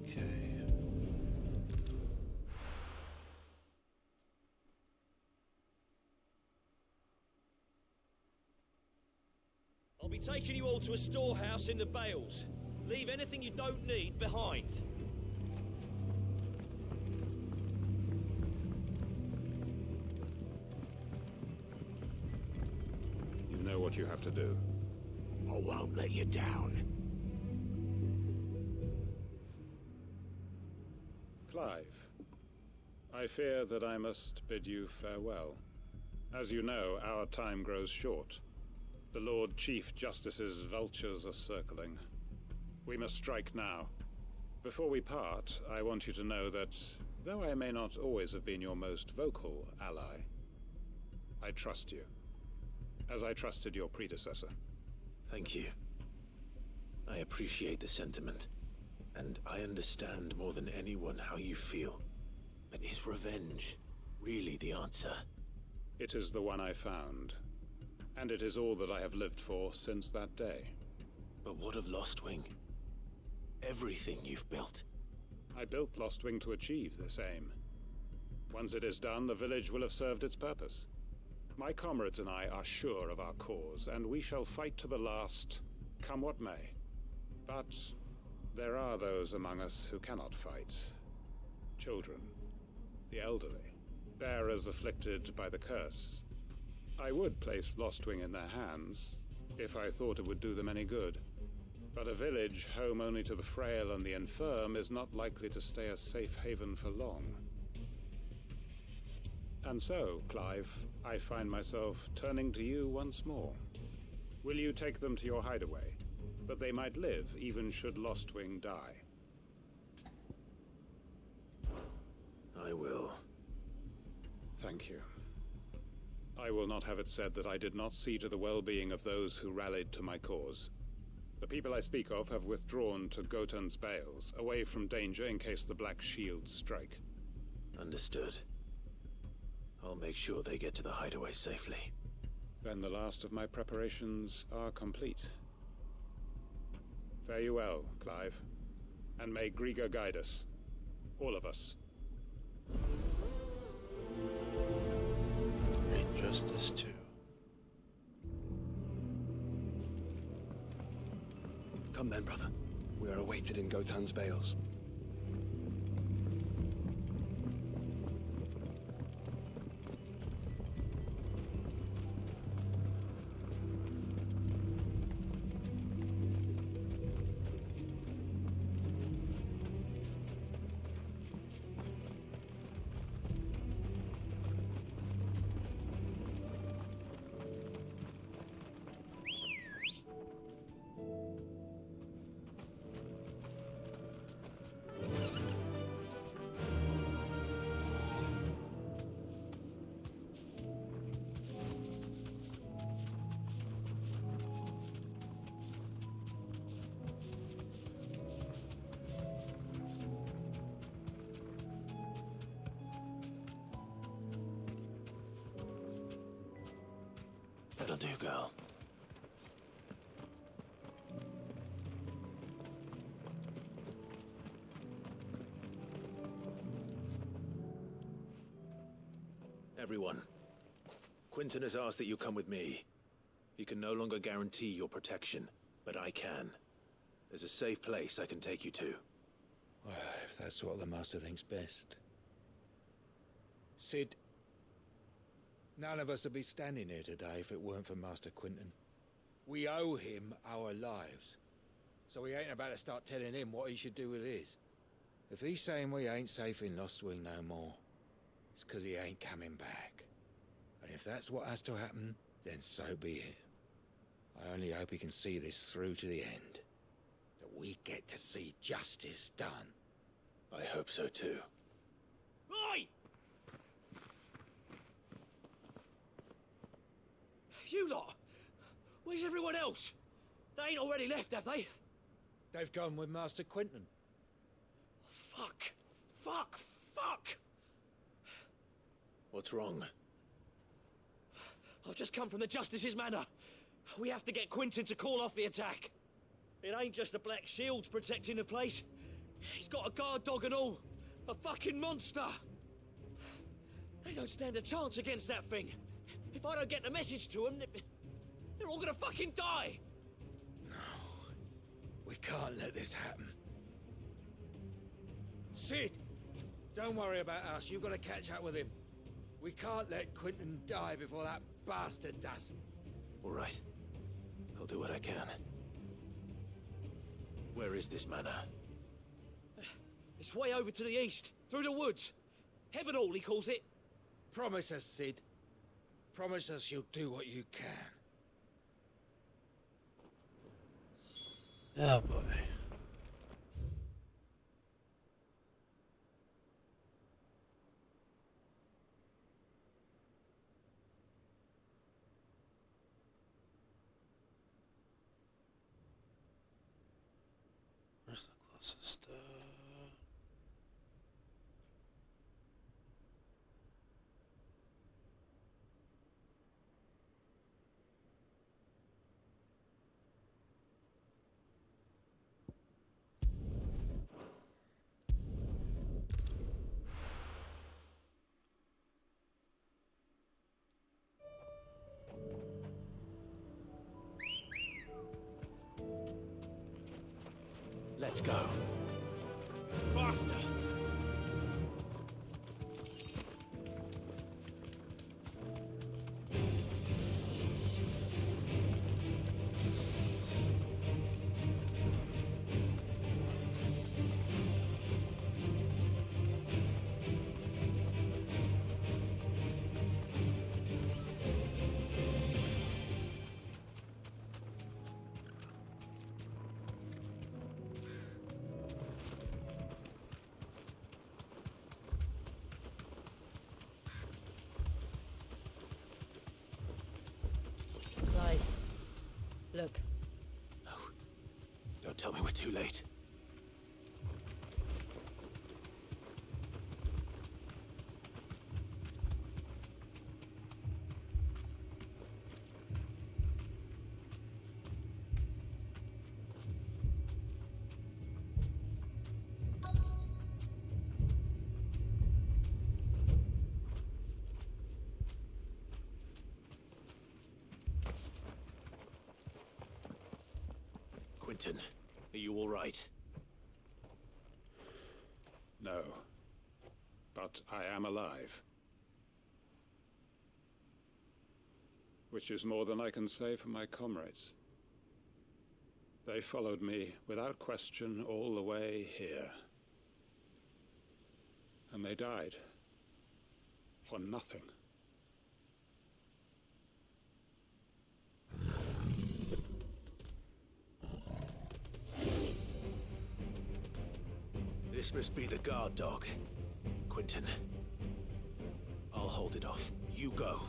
Okay. I'll be taking you all to a storehouse in the Bales. Leave anything you don't need behind. You know what you have to do. I won't let you down. Clive, I fear that I must bid you farewell. As you know, our time grows short. The Lord Chief Justice's vultures are circling. We must strike now. Before we part, I want you to know that, though I may not always have been your most vocal ally, I trust you, as I trusted your predecessor. Thank you. I appreciate the sentiment, and I understand more than anyone how you feel. But is revenge really the answer? It is the one I found, and it is all that I have lived for since that day. But what of Lostwing? Everything you've built. I built Lostwing to achieve this aim. Once it is done, the village will have served its purpose. My comrades and I are sure of our cause, and we shall fight to the last, come what may. But there are those among us who cannot fight. Children, the elderly, bearers afflicted by the curse. I would place Lostwing in their hands, if I thought it would do them any good. But a village home only to the frail and the infirm is not likely to stay a safe haven for long. And so, Clive, I find myself turning to you once more. Will you take them to your hideaway, that they might live even should Lostwing die? I will. Thank you. I will not have it said that I did not see to the well-being of those who rallied to my cause. The people I speak of have withdrawn to Gotan's Bales, away from danger in case the Black Shields strike. Understood. I'll make sure they get to the hideaway safely. Then the last of my preparations are complete. Fare you well, Clive. And may Griga guide us. All of us. Justice too. Come then, brother. We are awaited in Gotan's Bales. That'll do, girl. Everyone, Quinton has asked that you come with me. He can no longer guarantee your protection, but I can. There's a safe place I can take you to. Well, if that's what the Master thinks best. Sid, none of us would be standing here today if it weren't for Master Quinton. We owe him our lives. So we ain't about to start telling him what he should do with his. If he's saying we ain't safe in Lostwing no more, it's 'cause he ain't coming back. And if that's what has to happen, then so be it. I only hope he can see this through to the end. That we get to see justice done. I hope so too. Oi! You lot! Where's everyone else? They ain't already left, have they? They've gone with Master Quinton. Fuck! Fuck! Fuck! What's wrong? I've just come from the Justice's manor. We have to get Quentin to call off the attack. It ain't just the Black Shields protecting the place. He's got a guard dog and all. A fucking monster. They don't stand a chance against that thing. If I don't get the message to them, they're all gonna fucking die. No. We can't let this happen. Sid! Don't worry about us. You've got to catch up with him. We can't let Quentin die before that bastard does. All right. I'll do what I can. Where is this manor? It's way over to the east, through the woods. Heaven Hall, he calls it. Promise us, Sid. Promise us you'll do what you can. Oh boy. Where's the closest? Let's go. Faster! Right. Look. No. Don't tell me we're too late. Quentin, are you all right? No. But I am alive. Which is more than I can say for my comrades. They followed me without question all the way here. And they died. For nothing. This must be the guard dog. Quentin. I'll hold it off. You go.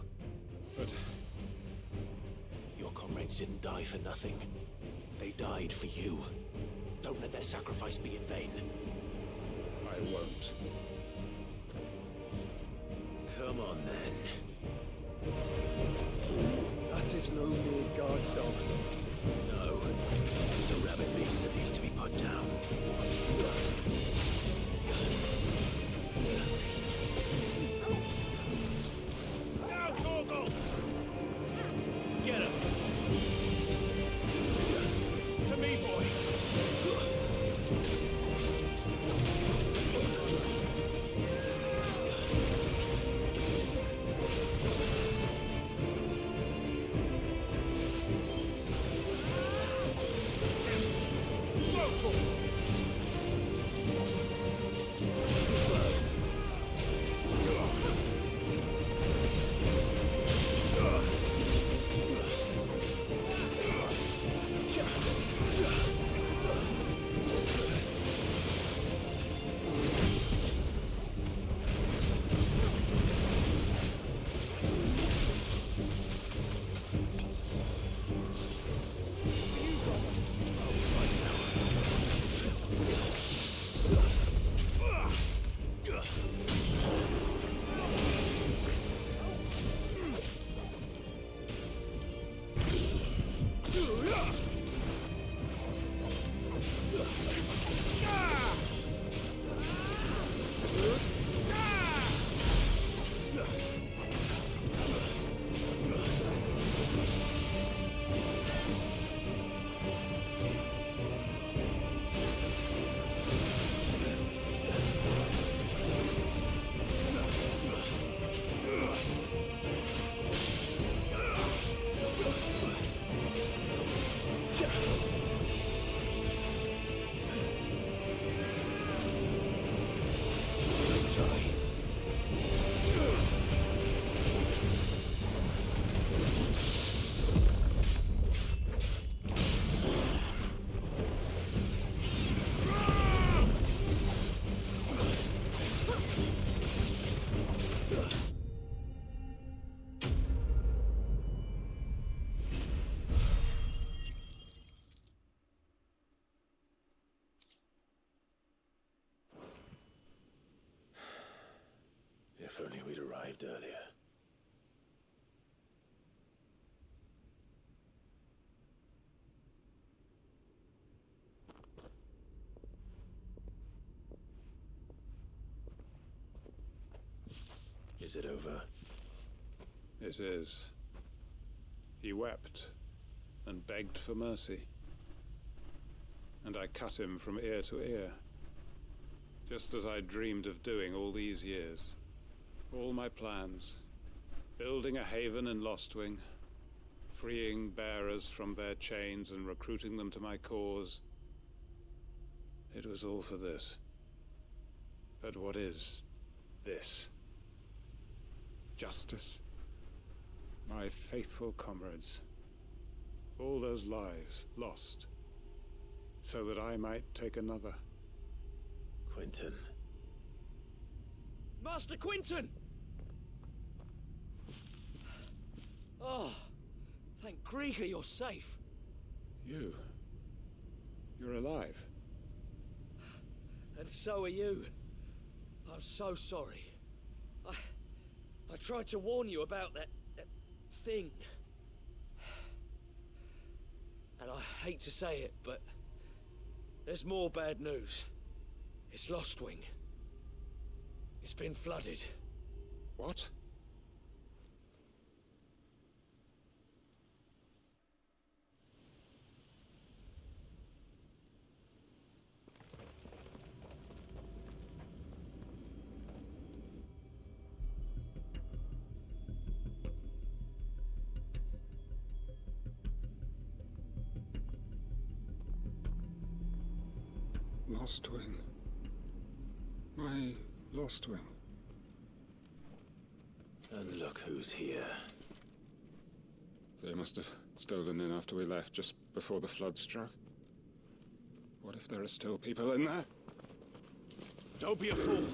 But... your comrades didn't die for nothing. They died for you. Don't let their sacrifice be in vain. I won't. Come on, then. That is no mere guard dog. No. It's a rabid beast that needs to be put down. Now, Torgal! Get him! To me, boy! arrived earlier. Is it over? It is. He wept and begged for mercy. And I cut him from ear to ear, just as I dreamed of doing all these years. All my plans, building a haven in Lostwing, freeing bearers from their chains and recruiting them to my cause. It was all for this. But what is this? Justice? My faithful comrades. All those lives lost, so that I might take another. Quentin. Master Quentin! Oh, thank Grieger you're safe. You're alive. And so are you. I'm so sorry. I tried to warn you about that thing. And I hate to say it, but there's more bad news. It's Lostwing. It's been flooded. What? Lostwing. My Lostwing. And look who's here. They must have stolen in after we left, just before the flood struck. What if there are still people in there? Don't be a fool.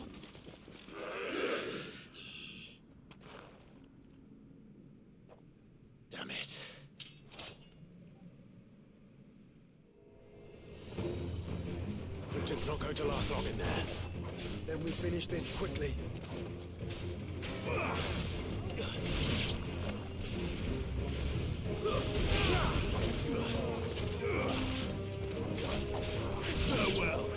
Damn it. Quentin's not going to last long in there. Then we finish this quickly. Farewell.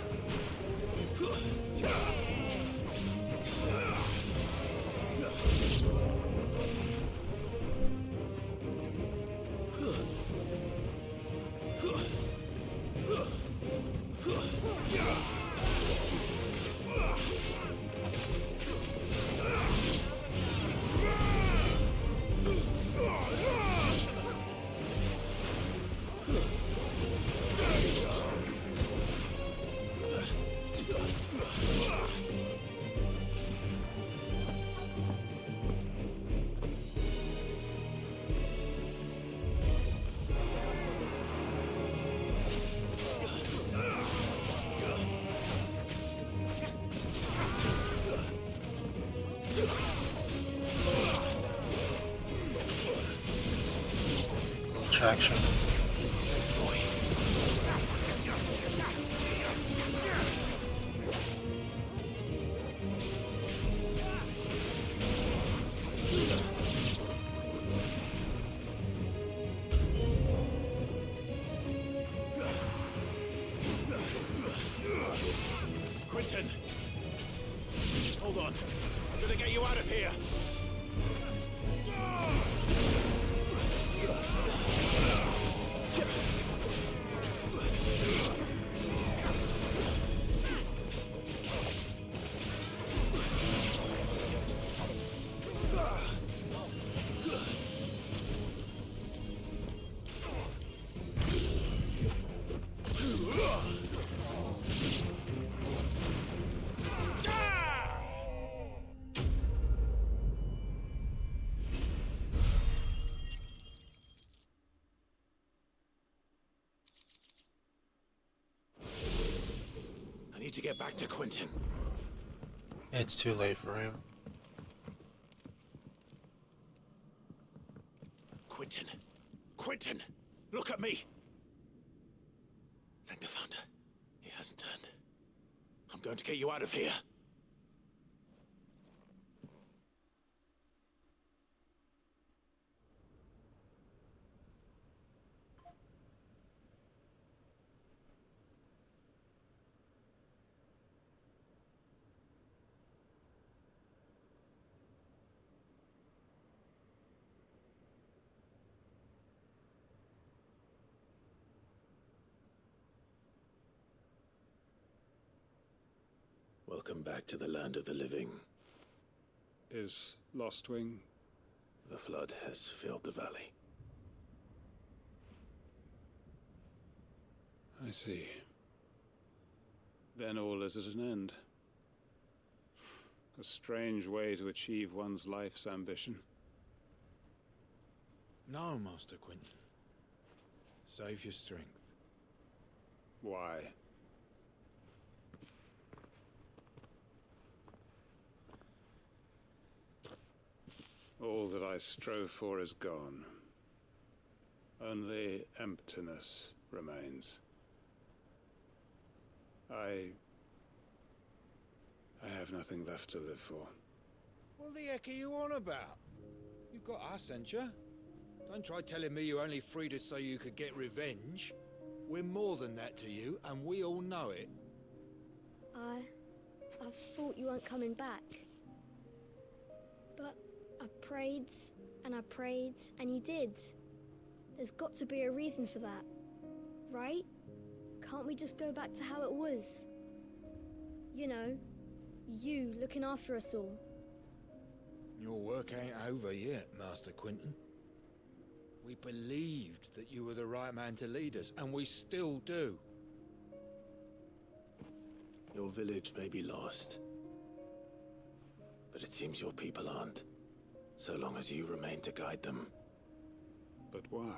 Traction. Quentin! Hold on. I'm gonna get you out of here! I need to get back to Quentin. It's too late for him. Quentin! Quentin! Look at me! Thank the Founder. He hasn't turned. I'm going to get you out of here. Welcome back to the land of the living. Is Lostwing? The flood has filled the valley. I see. Then all is at an end. A strange way to achieve one's life's ambition. No, Master Quinton. Save your strength. Why? All that I strove for is gone. Only emptiness remains. I have nothing left to live for. What the heck are you on about? You've got us, ain't you? Don't try telling me you only freed us so you could get revenge. We're more than that to you, and we all know it. I thought you weren't coming back. But I prayed, and you did. There's got to be a reason for that, right? Can't we just go back to how it was? You know, you looking after us all. Your work ain't over yet, Master Quinton. We believed that you were the right man to lead us, and we still do. Your village may be lost, but it seems your people aren't, so long as you remain to guide them. But why?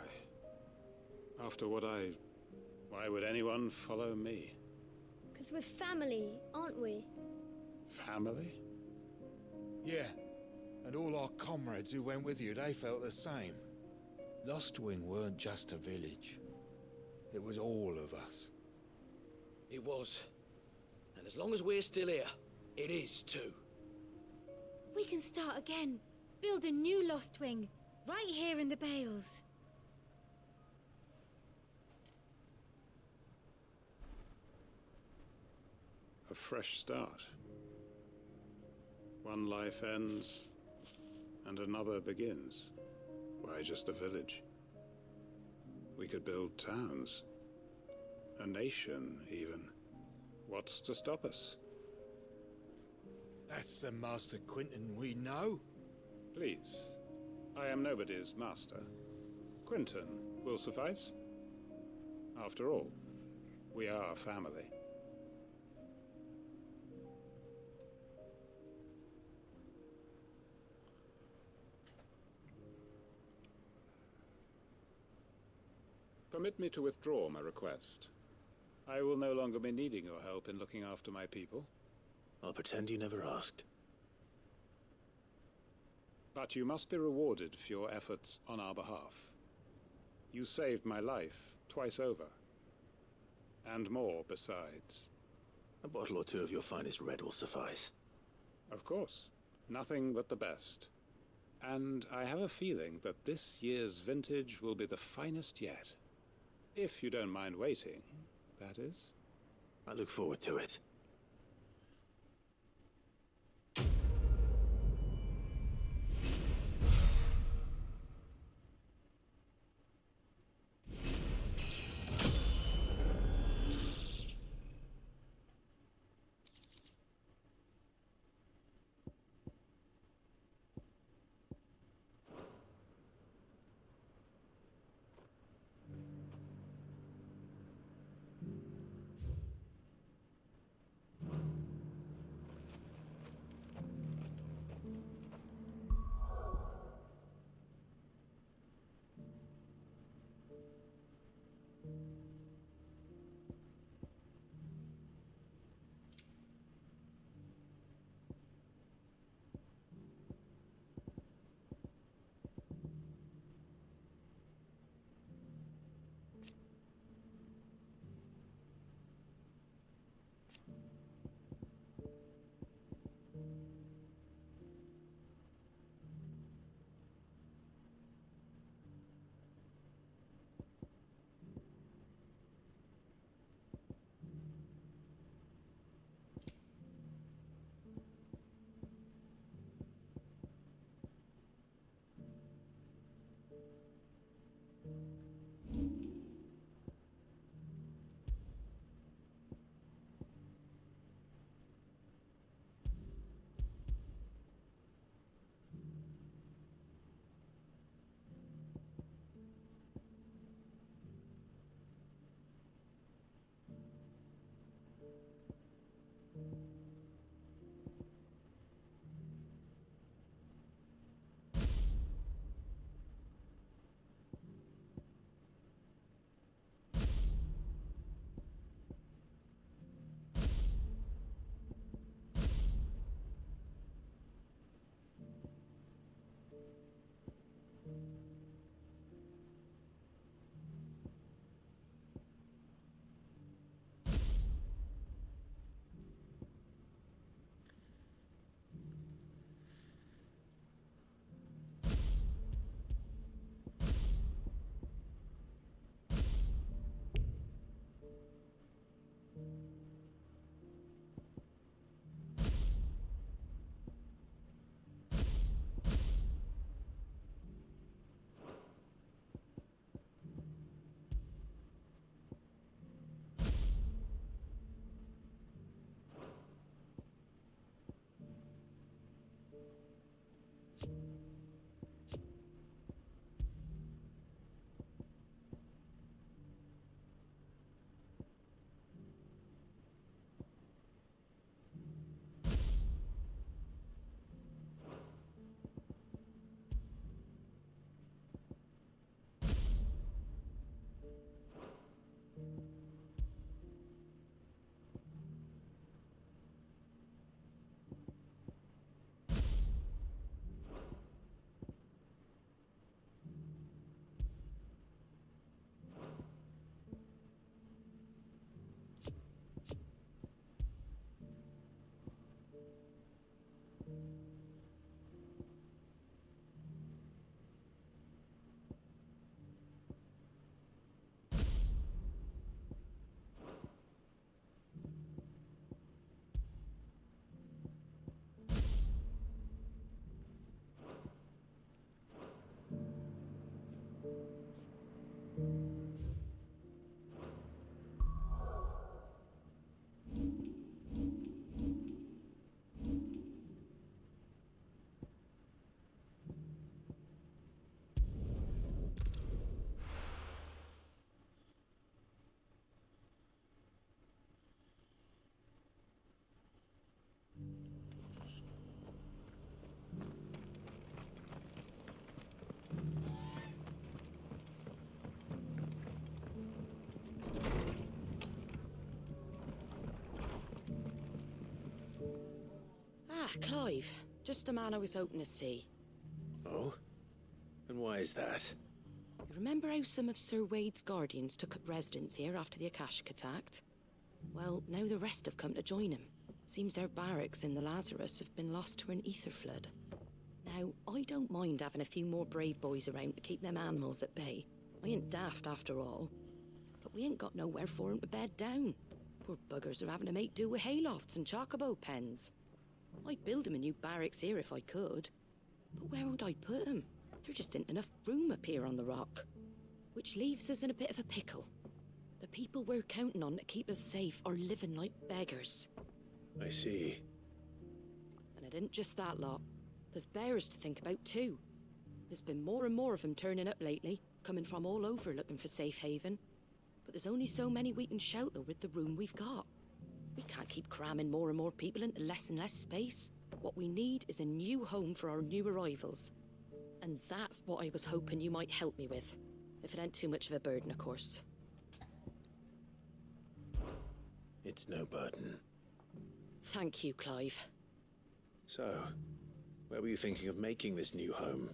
After what why would anyone follow me? 'Cause we're family, aren't we? Family? Yeah, and all our comrades who went with you, they felt the same. Lostwing weren't just a village. It was all of us. It was. And as long as we're still here, it is too. We can start again. Build a new Lostwing, right here in the Bales. A fresh start. One life ends, and another begins. Why just a village? We could build towns. A nation, even. What's to stop us? That's the Master Quinton we know. Please. I am nobody's master. Quinton will suffice. After all, we are family. Permit me to withdraw my request. I will no longer be needing your help in looking after my people. I'll pretend you never asked. But you must be rewarded for your efforts on our behalf. You saved my life twice over. And more besides. A bottle or two of your finest red will suffice. Of course. Nothing but the best. And I have a feeling that this year's vintage will be the finest yet. If you don't mind waiting, that is. I look forward to it. Clive. Just the man I was hoping to see. Oh? And why is that? You remember how some of Sir Wade's guardians took up residence here after the Akashic attacked? Well, now the rest have come to join him. Seems their barracks in the Lazarus have been lost to an ether flood. Now, I don't mind having a few more brave boys around to keep them animals at bay. I ain't daft after all. But we ain't got nowhere for 'em to bed down. Poor buggers are having to make do with haylofts and chocobo pens. I'd build 'em a new barracks here if I could. But where would I put 'em? There just ain't enough room up here on the rock. Which leaves us in a bit of a pickle. The people we're counting on to keep us safe are living like beggars. I see. And it isn't just that lot. There's bears to think about too. There's been more and more of them turning up lately, coming from all over looking for safe haven. But there's only so many we can shelter with the room we've got. We can't keep cramming more and more people into less and less space. What we need is a new home for our new arrivals. And that's what I was hoping you might help me with. If it ain't too much of a burden, of course. It's no burden. Thank you, Clive. So, where were you thinking of making this new home?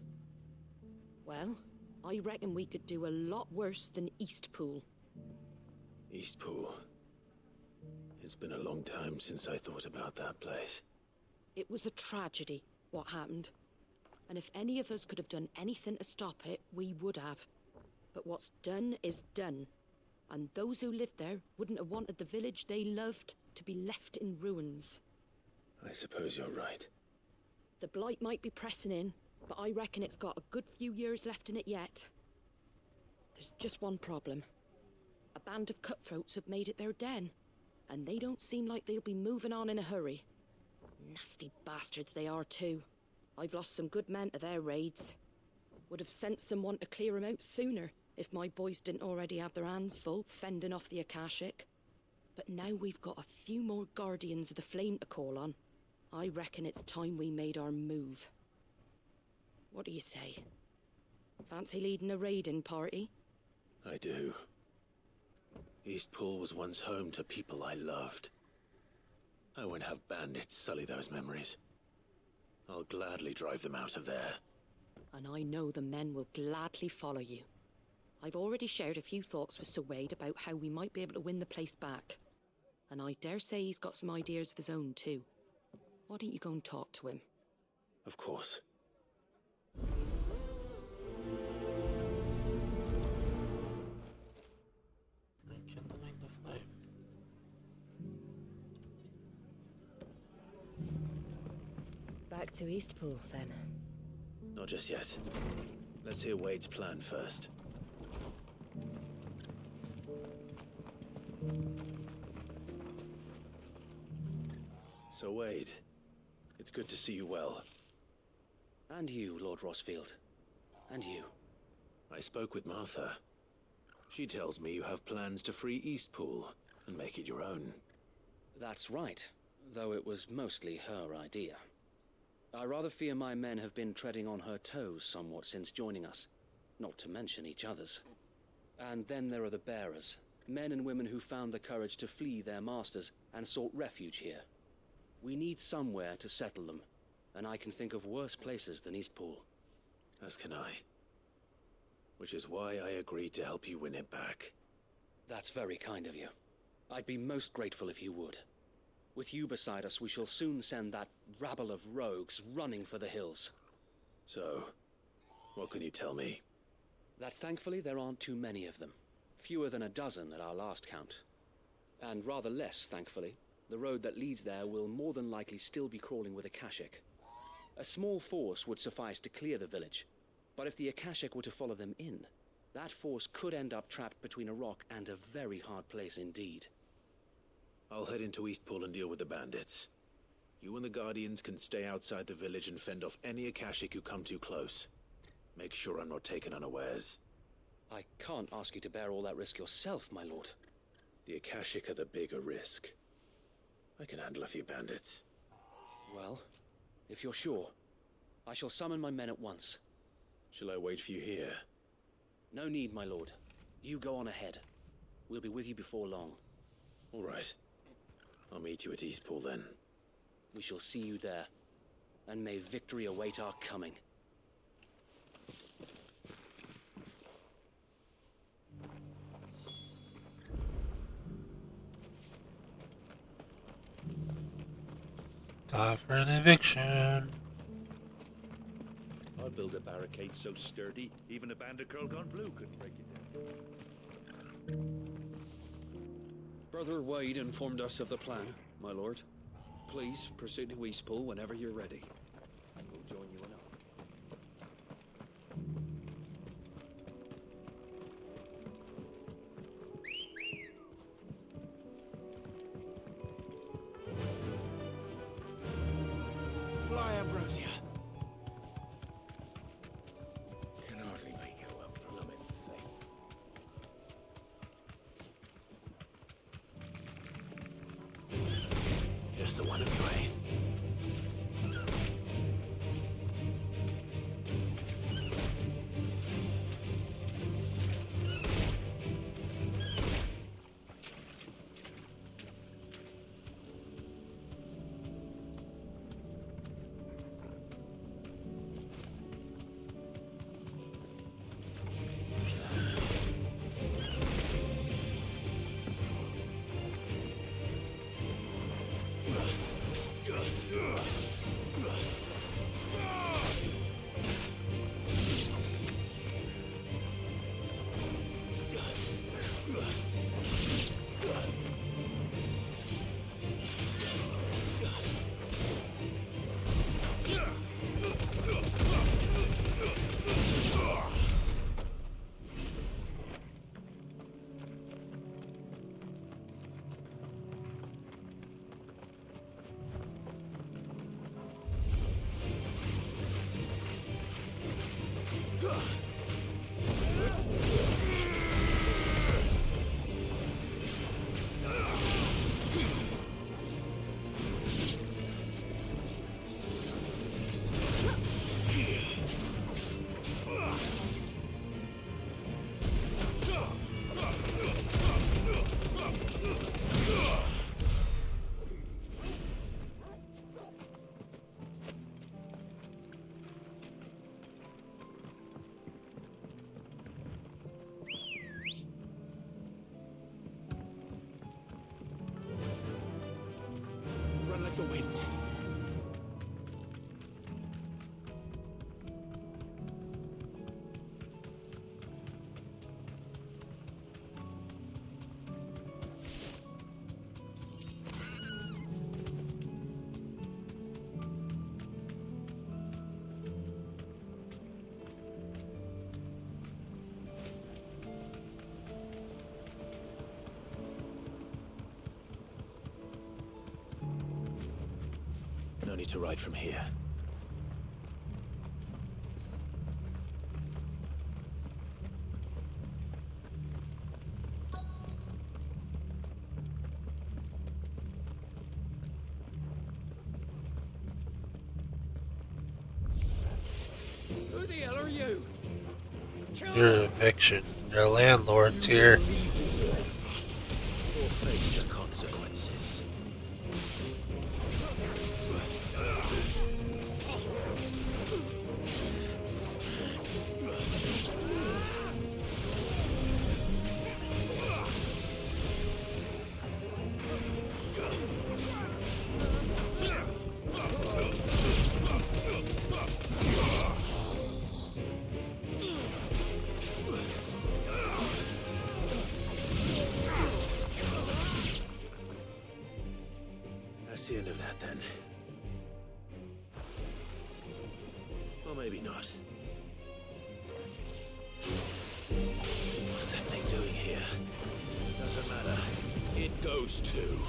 Well, I reckon we could do a lot worse than Eastpool. Eastpool. It's been a long time since I thought about that place. It was a tragedy, what happened. And if any of us could have done anything to stop it, we would have. But what's done is done. And those who lived there wouldn't have wanted the village they loved to be left in ruins. I suppose you're right. The blight might be pressing in, but I reckon it's got a good few years left in it yet. There's just one problem. A band of cutthroats have made it their den, and they don't seem like they'll be moving on in a hurry. Nasty bastards they are too. I've lost some good men to their raids. Would have sent someone to clear 'em out sooner if my boys didn't already have their hands full fending off the Akashic. But now we've got a few more guardians of the flame to call on. I reckon it's time we made our move. What do you say? Fancy leading a raiding party? I do. Eastpool was once home to people I loved. I won't have bandits sully those memories. I'll gladly drive them out of there. And I know the men will gladly follow you. I've already shared a few thoughts with Sir Wade about how we might be able to win the place back. And I dare say he's got some ideas of his own too. Why don't you go and talk to him? Of course. Rekindling the flame. Back to Eastpool, then. Not just yet. Let's hear Wade's plan first. So, Wade, it's good to see you well. And you, Lord Rosfield. And you. I spoke with Martha. She tells me you have plans to free Eastpool and make it your own. That's right, though it was mostly her idea. I rather fear my men have been treading on her toes somewhat since joining us, not to mention each other's. And then there are the bearers, men and women who found the courage to flee their masters and sought refuge here. We need somewhere to settle them, and I can think of worse places than Eastpool. As can I. Which is why I agreed to help you win it back. That's very kind of you. I'd be most grateful if you would. With you beside us, we shall soon send that rabble of rogues running for the hills. So, what can you tell me? That thankfully there aren't too many of them. Fewer than a dozen at our last count. And rather less, thankfully. The road that leads there will more than likely still be crawling with Akashic. A small force would suffice to clear the village, but if the Akashic were to follow them in, that force could end up trapped between a rock and a very hard place indeed. I'll head into Eastpool and deal with the bandits. You and the Guardians can stay outside the village and fend off any Akashic who come too close. Make sure I'm not taken unawares. I can't ask you to bear all that risk yourself, my lord. The Akashic are the bigger risk. I can handle a few bandits. Well, if you're sure, I shall summon my men at once. Shall I wait for you here? No need, my lord. You go on ahead. We'll be with you before long. All right. I'll meet you at Eastpool then. We shall see you there. and may victory await our coming. Time for an eviction. I'll build a barricade so sturdy, even a band of Curl Gone Blue couldn't break it down. Brother Wade informed us of the plan, my lord. Please proceed to Eastpool whenever you're ready. We'll join you in our... Fly, Ambrosia. Can hardly make you a plummet thing. Here's the one anyway. Run like the wind. No need to ride from here. Who the hell are you? Your eviction. Your landlord's here. Or face the consequences. That's the end of that, then. Or maybe not. What's that thing doing here? Doesn't matter. It goes too.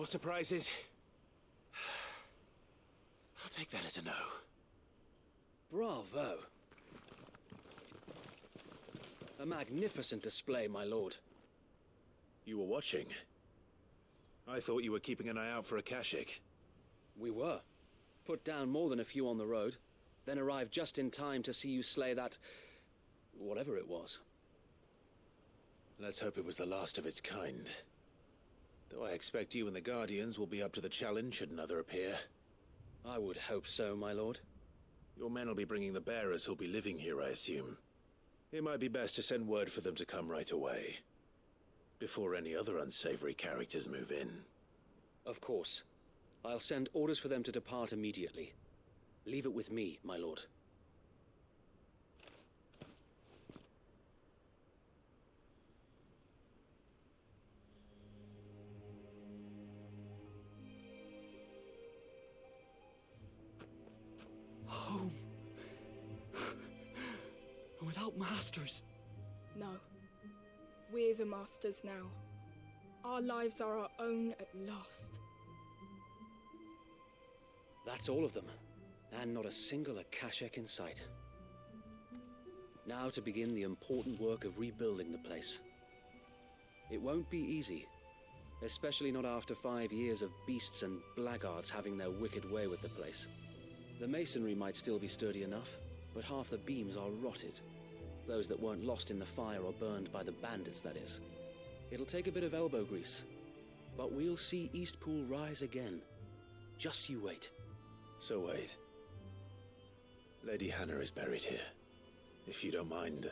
More surprises? I'll take that as a no. Bravo. A magnificent display, my lord. You were watching? I thought you were keeping an eye out for a Kashik. We were. Put down more than a few on the road, then arrived just in time to see you slay that... whatever it was. Let's hope it was the last of its kind. Though I expect you and the Guardians will be up to the challenge should another appear. I would hope so, my lord. Your men will be bringing the bearers who'll be living here, I assume. It might be best to send word for them to come right away, before any other unsavory characters move in. Of course. I'll send orders for them to depart immediately. Leave it with me, my lord. Home. Without masters. No. We're the masters now. Our lives are our own at last. That's all of them, and not a single Akashek in sight. Now to begin the important work of rebuilding the place. It won't be easy, especially not after 5 years of beasts and blackguards having their wicked way with the place. The masonry might still be sturdy enough, but half the beams are rotted. Those that weren't lost in the fire or burned by the bandits, that is. It'll take a bit of elbow grease, but we'll see Eastpool rise again. Just you wait. So wait. Lady Hannah is buried here. If you don't mind,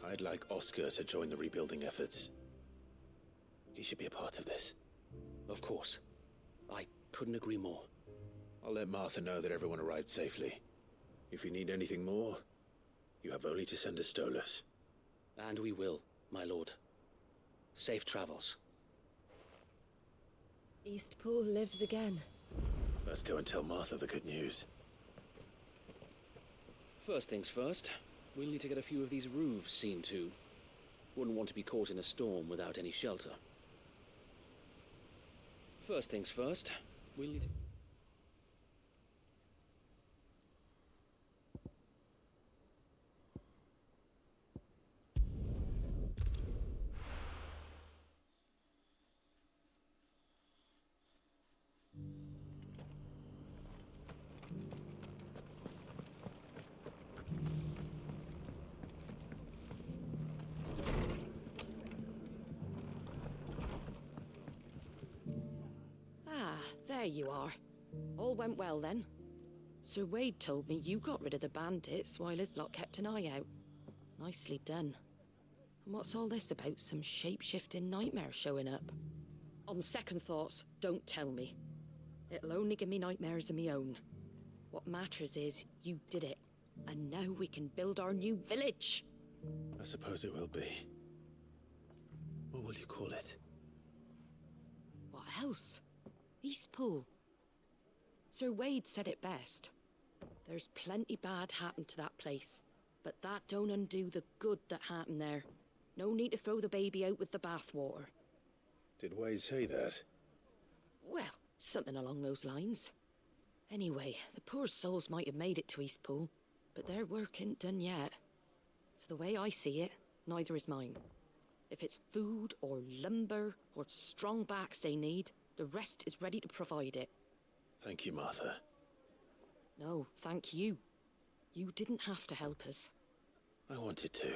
I'd like Oscar to join the rebuilding efforts. He should be a part of this. Of course. I couldn't agree more. I'll let Martha know that everyone arrived safely. If you need anything more, you have only to send a Stolas. And we will, my lord. Safe travels. Eastpool lives again. Let's go and tell Martha the good news. First things first, we'll need to get a few of these roofs seen to. Wouldn't want to be caught in a storm without any shelter. First things first, we'll need to... There you are. All went well then. Sir Wade told me you got rid of the bandits while his lot kept an eye out. Nicely done. And what's all this about some shape-shifting nightmare showing up? On second thoughts, don't tell me. It'll only give me nightmares of me own. What matters is you did it. And now we can build our new village. I suppose it will be. What will you call it? What else? Eastpool. Sir Wade said it best. There's plenty bad happened to that place, but that don't undo the good that happened there. No need to throw the baby out with the bathwater. Did Wade say that? Well, something along those lines. Anyway, the poor souls might have made it to Eastpool, but their work ain't done yet. So the way I see it, neither is mine. If it's food or lumber or strong backs they need, the rest is ready to provide it. Thank you, Martha. No, thank you. You didn't have to help us. I wanted to.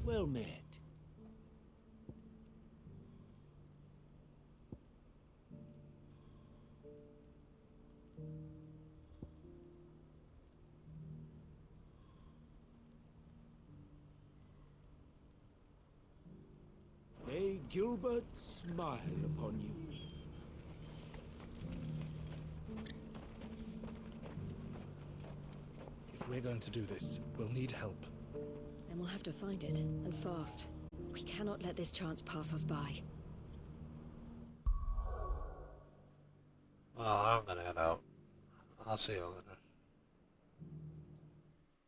Well met. May Gilbert smile upon you. If we're going to do this, we'll need help. Then we'll have to find it, and fast. We cannot let this chance pass us by. Well, I'm gonna head out. I'll see you later.